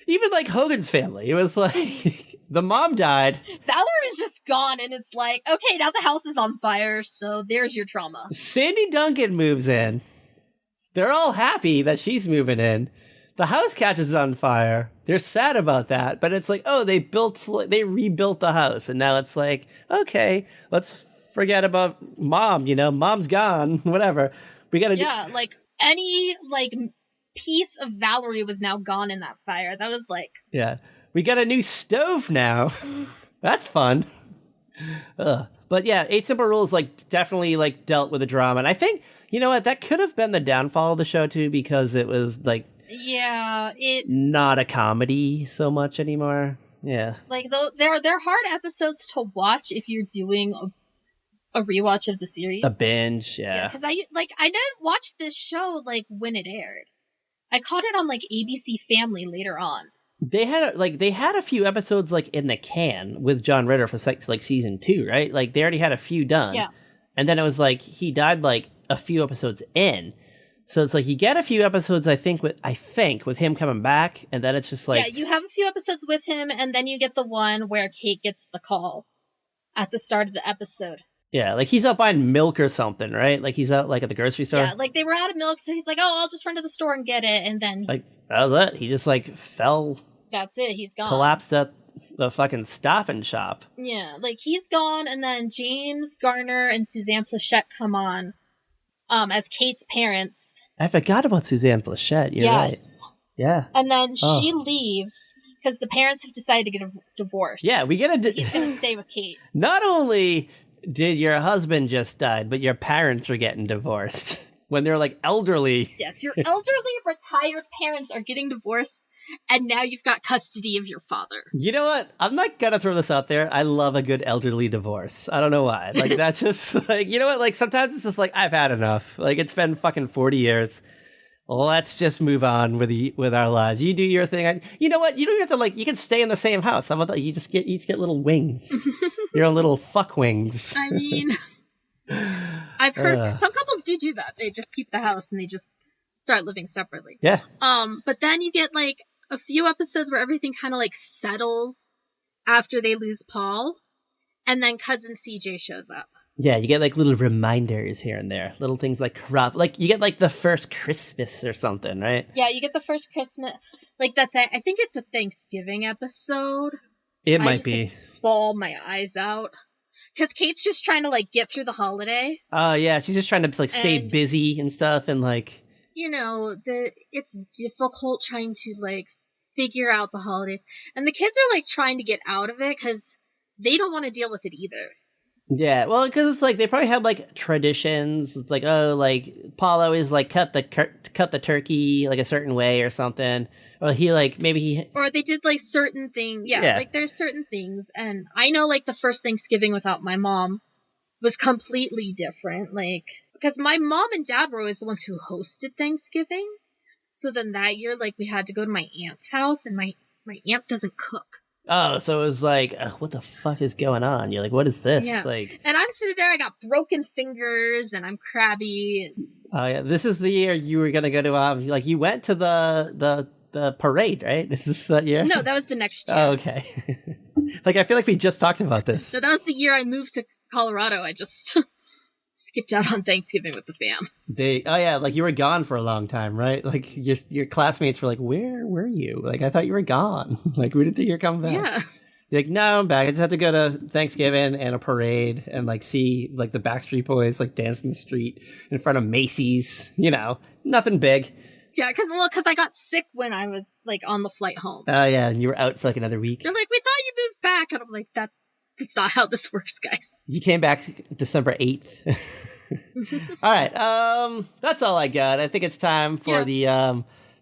even like Hogan's Family. It was like the mom died. Valerie's just gone and it's like, okay, now the house is on fire, so there's your trauma. Sandy Duncan moves in. They're all happy that she's moving in. The house catches on fire. They're sad about that, but it's like, oh, they rebuilt the house, and now it's like, okay, let's forget about mom. You know, mom's gone. Whatever. We gotta. Yeah, like any like piece of Valerie was now gone in that fire. That was like. Yeah, we got a new stove now. That's fun. But yeah, 8 Simple Rules like definitely like dealt with the drama, and I think, you know what, that could have been the downfall of the show too, because it was like. Yeah, not a comedy so much anymore. Yeah, like they're hard episodes to watch if you're doing a rewatch of the series, a binge. Yeah, because I didn't watch this show like when it aired. I caught it on like ABC Family later on. They had a few episodes like in the can with John Ritter for like season 2, right? Like they already had a few done. Yeah. And then it was like he died like a few episodes in. So it's like you get a few episodes, I think with him coming back, and then it's just like... Yeah, you have a few episodes with him, and then you get the one where Kate gets the call at the start of the episode. Yeah, like he's out buying milk or something, right? Like he's out like at the grocery store. Yeah, like they were out of milk, so he's like, oh, I'll just run to the store and get it, and then... Like, that was it. He just like fell... That's it, he's gone. Collapsed at the fucking Stop and Shop. Yeah, like he's gone, and then James Garner and Suzanne Plachette come on as Kate's parents. I forgot about Suzanne Plachette. You're right. Yeah. And then she leaves because the parents have decided to get a divorce. Yeah, we get so he's going to stay with Kate. Not only did your husband just die, but your parents are getting divorced when they're like elderly. Yes, your elderly retired parents are getting divorced, and now you've got custody of your father. You know what? I'm not gonna throw this out there. I love a good elderly divorce. I don't know why. Like, that's just like, you know what? Like, sometimes it's just like, I've had enough. Like, it's been fucking 40 years. Let's just move on with our lives. You do your thing. You know what? You don't have to, like, you can stay in the same house. How about that? You just each get little wings. Your own little fuck wings. I mean, I've heard some couples do that. They just keep the house and they just start living separately. Yeah. But then you get like a few episodes where everything kind of like settles after they lose Paul, and then cousin CJ shows up. Yeah, you get like little reminders here and there, little things like like you get like the first Christmas or something, right? Yeah, you get the first Christmas, like that. I think it's a Thanksgiving episode. It might be. Like, bawl my eyes out because Kate's just trying to like get through the holiday. Oh yeah, she's just trying to like stay busy and stuff, and like, you know, it's difficult trying to like figure out the holidays, and the kids are like trying to get out of it because they don't want to deal with it either. Yeah, well, because it's like they probably had like traditions. It's like, oh, like Paul always like cut the turkey like a certain way or something, or or they did like certain things. Yeah, like there's certain things, and I know like the first Thanksgiving without my mom was completely different. Like, because my mom and dad were always the ones who hosted Thanksgiving, so then that year like we had to go to my aunt's house, and my aunt doesn't cook. Oh, so it was like, what the fuck is going on? You're like, what is this? Yeah. Like, and I'm sitting there, I got broken fingers, and I'm crabby. Oh yeah, this is the year you were gonna go to like you went to the parade, right? Is this that year? No, that was the next year. Oh, okay. Like I feel like we just talked about this. So that was the year I moved to Colorado. I just skipped out on Thanksgiving with the fam. Like you were gone for a long time, right? Like your classmates were like, "Where were you?" Like I thought you were gone. Like we didn't think you were coming back. Yeah. You're like, no, I'm back. I just had to go to Thanksgiving and a parade and like see like the Backstreet Boys like dance in the street in front of Macy's. You know, nothing big. Yeah, because I got sick when I was like on the flight home. Oh yeah, and you were out for like another week. They're like, we thought you moved back, and I'm like, that's not how this works, guys. You came back December 8th. All right, that's all I got. I think it's time for the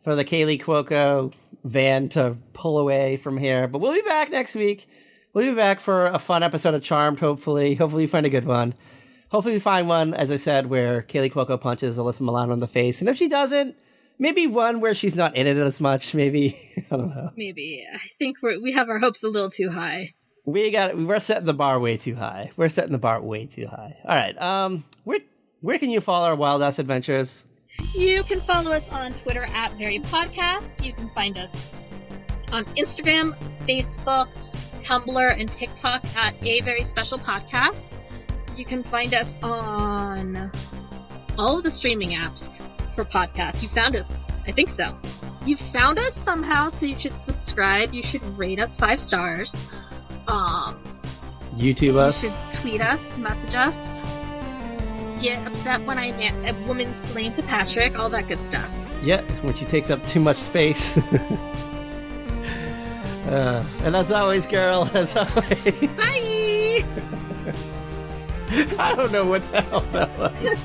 Kaylee Cuoco van to pull away from here. But we'll be back next week. We'll be back for a fun episode of Charmed, hopefully. Hopefully we find a good one. Hopefully we find one, as I said, where Kaylee Cuoco punches Alyssa Milano in the face. And if she doesn't, maybe one where she's not in it as much. Maybe. I don't know. Maybe. I think we have our hopes a little too high. We're setting the bar way too high. All right. Where can you follow our Wild Ass Adventures? You can follow us on Twitter at Very Podcast. You can find us on Instagram, Facebook, Tumblr, and TikTok at A Very Special Podcast. You can find us on all of the streaming apps for podcasts. You found us. I think so. You found us somehow, so you should subscribe. You should rate us 5 stars. YouTube us. You should tweet us, message us. Get upset when I a woman slain to Patrick, all that good stuff. Yeah, when she takes up too much space. And as always, girl, as always. Bye! I don't know what the hell that was.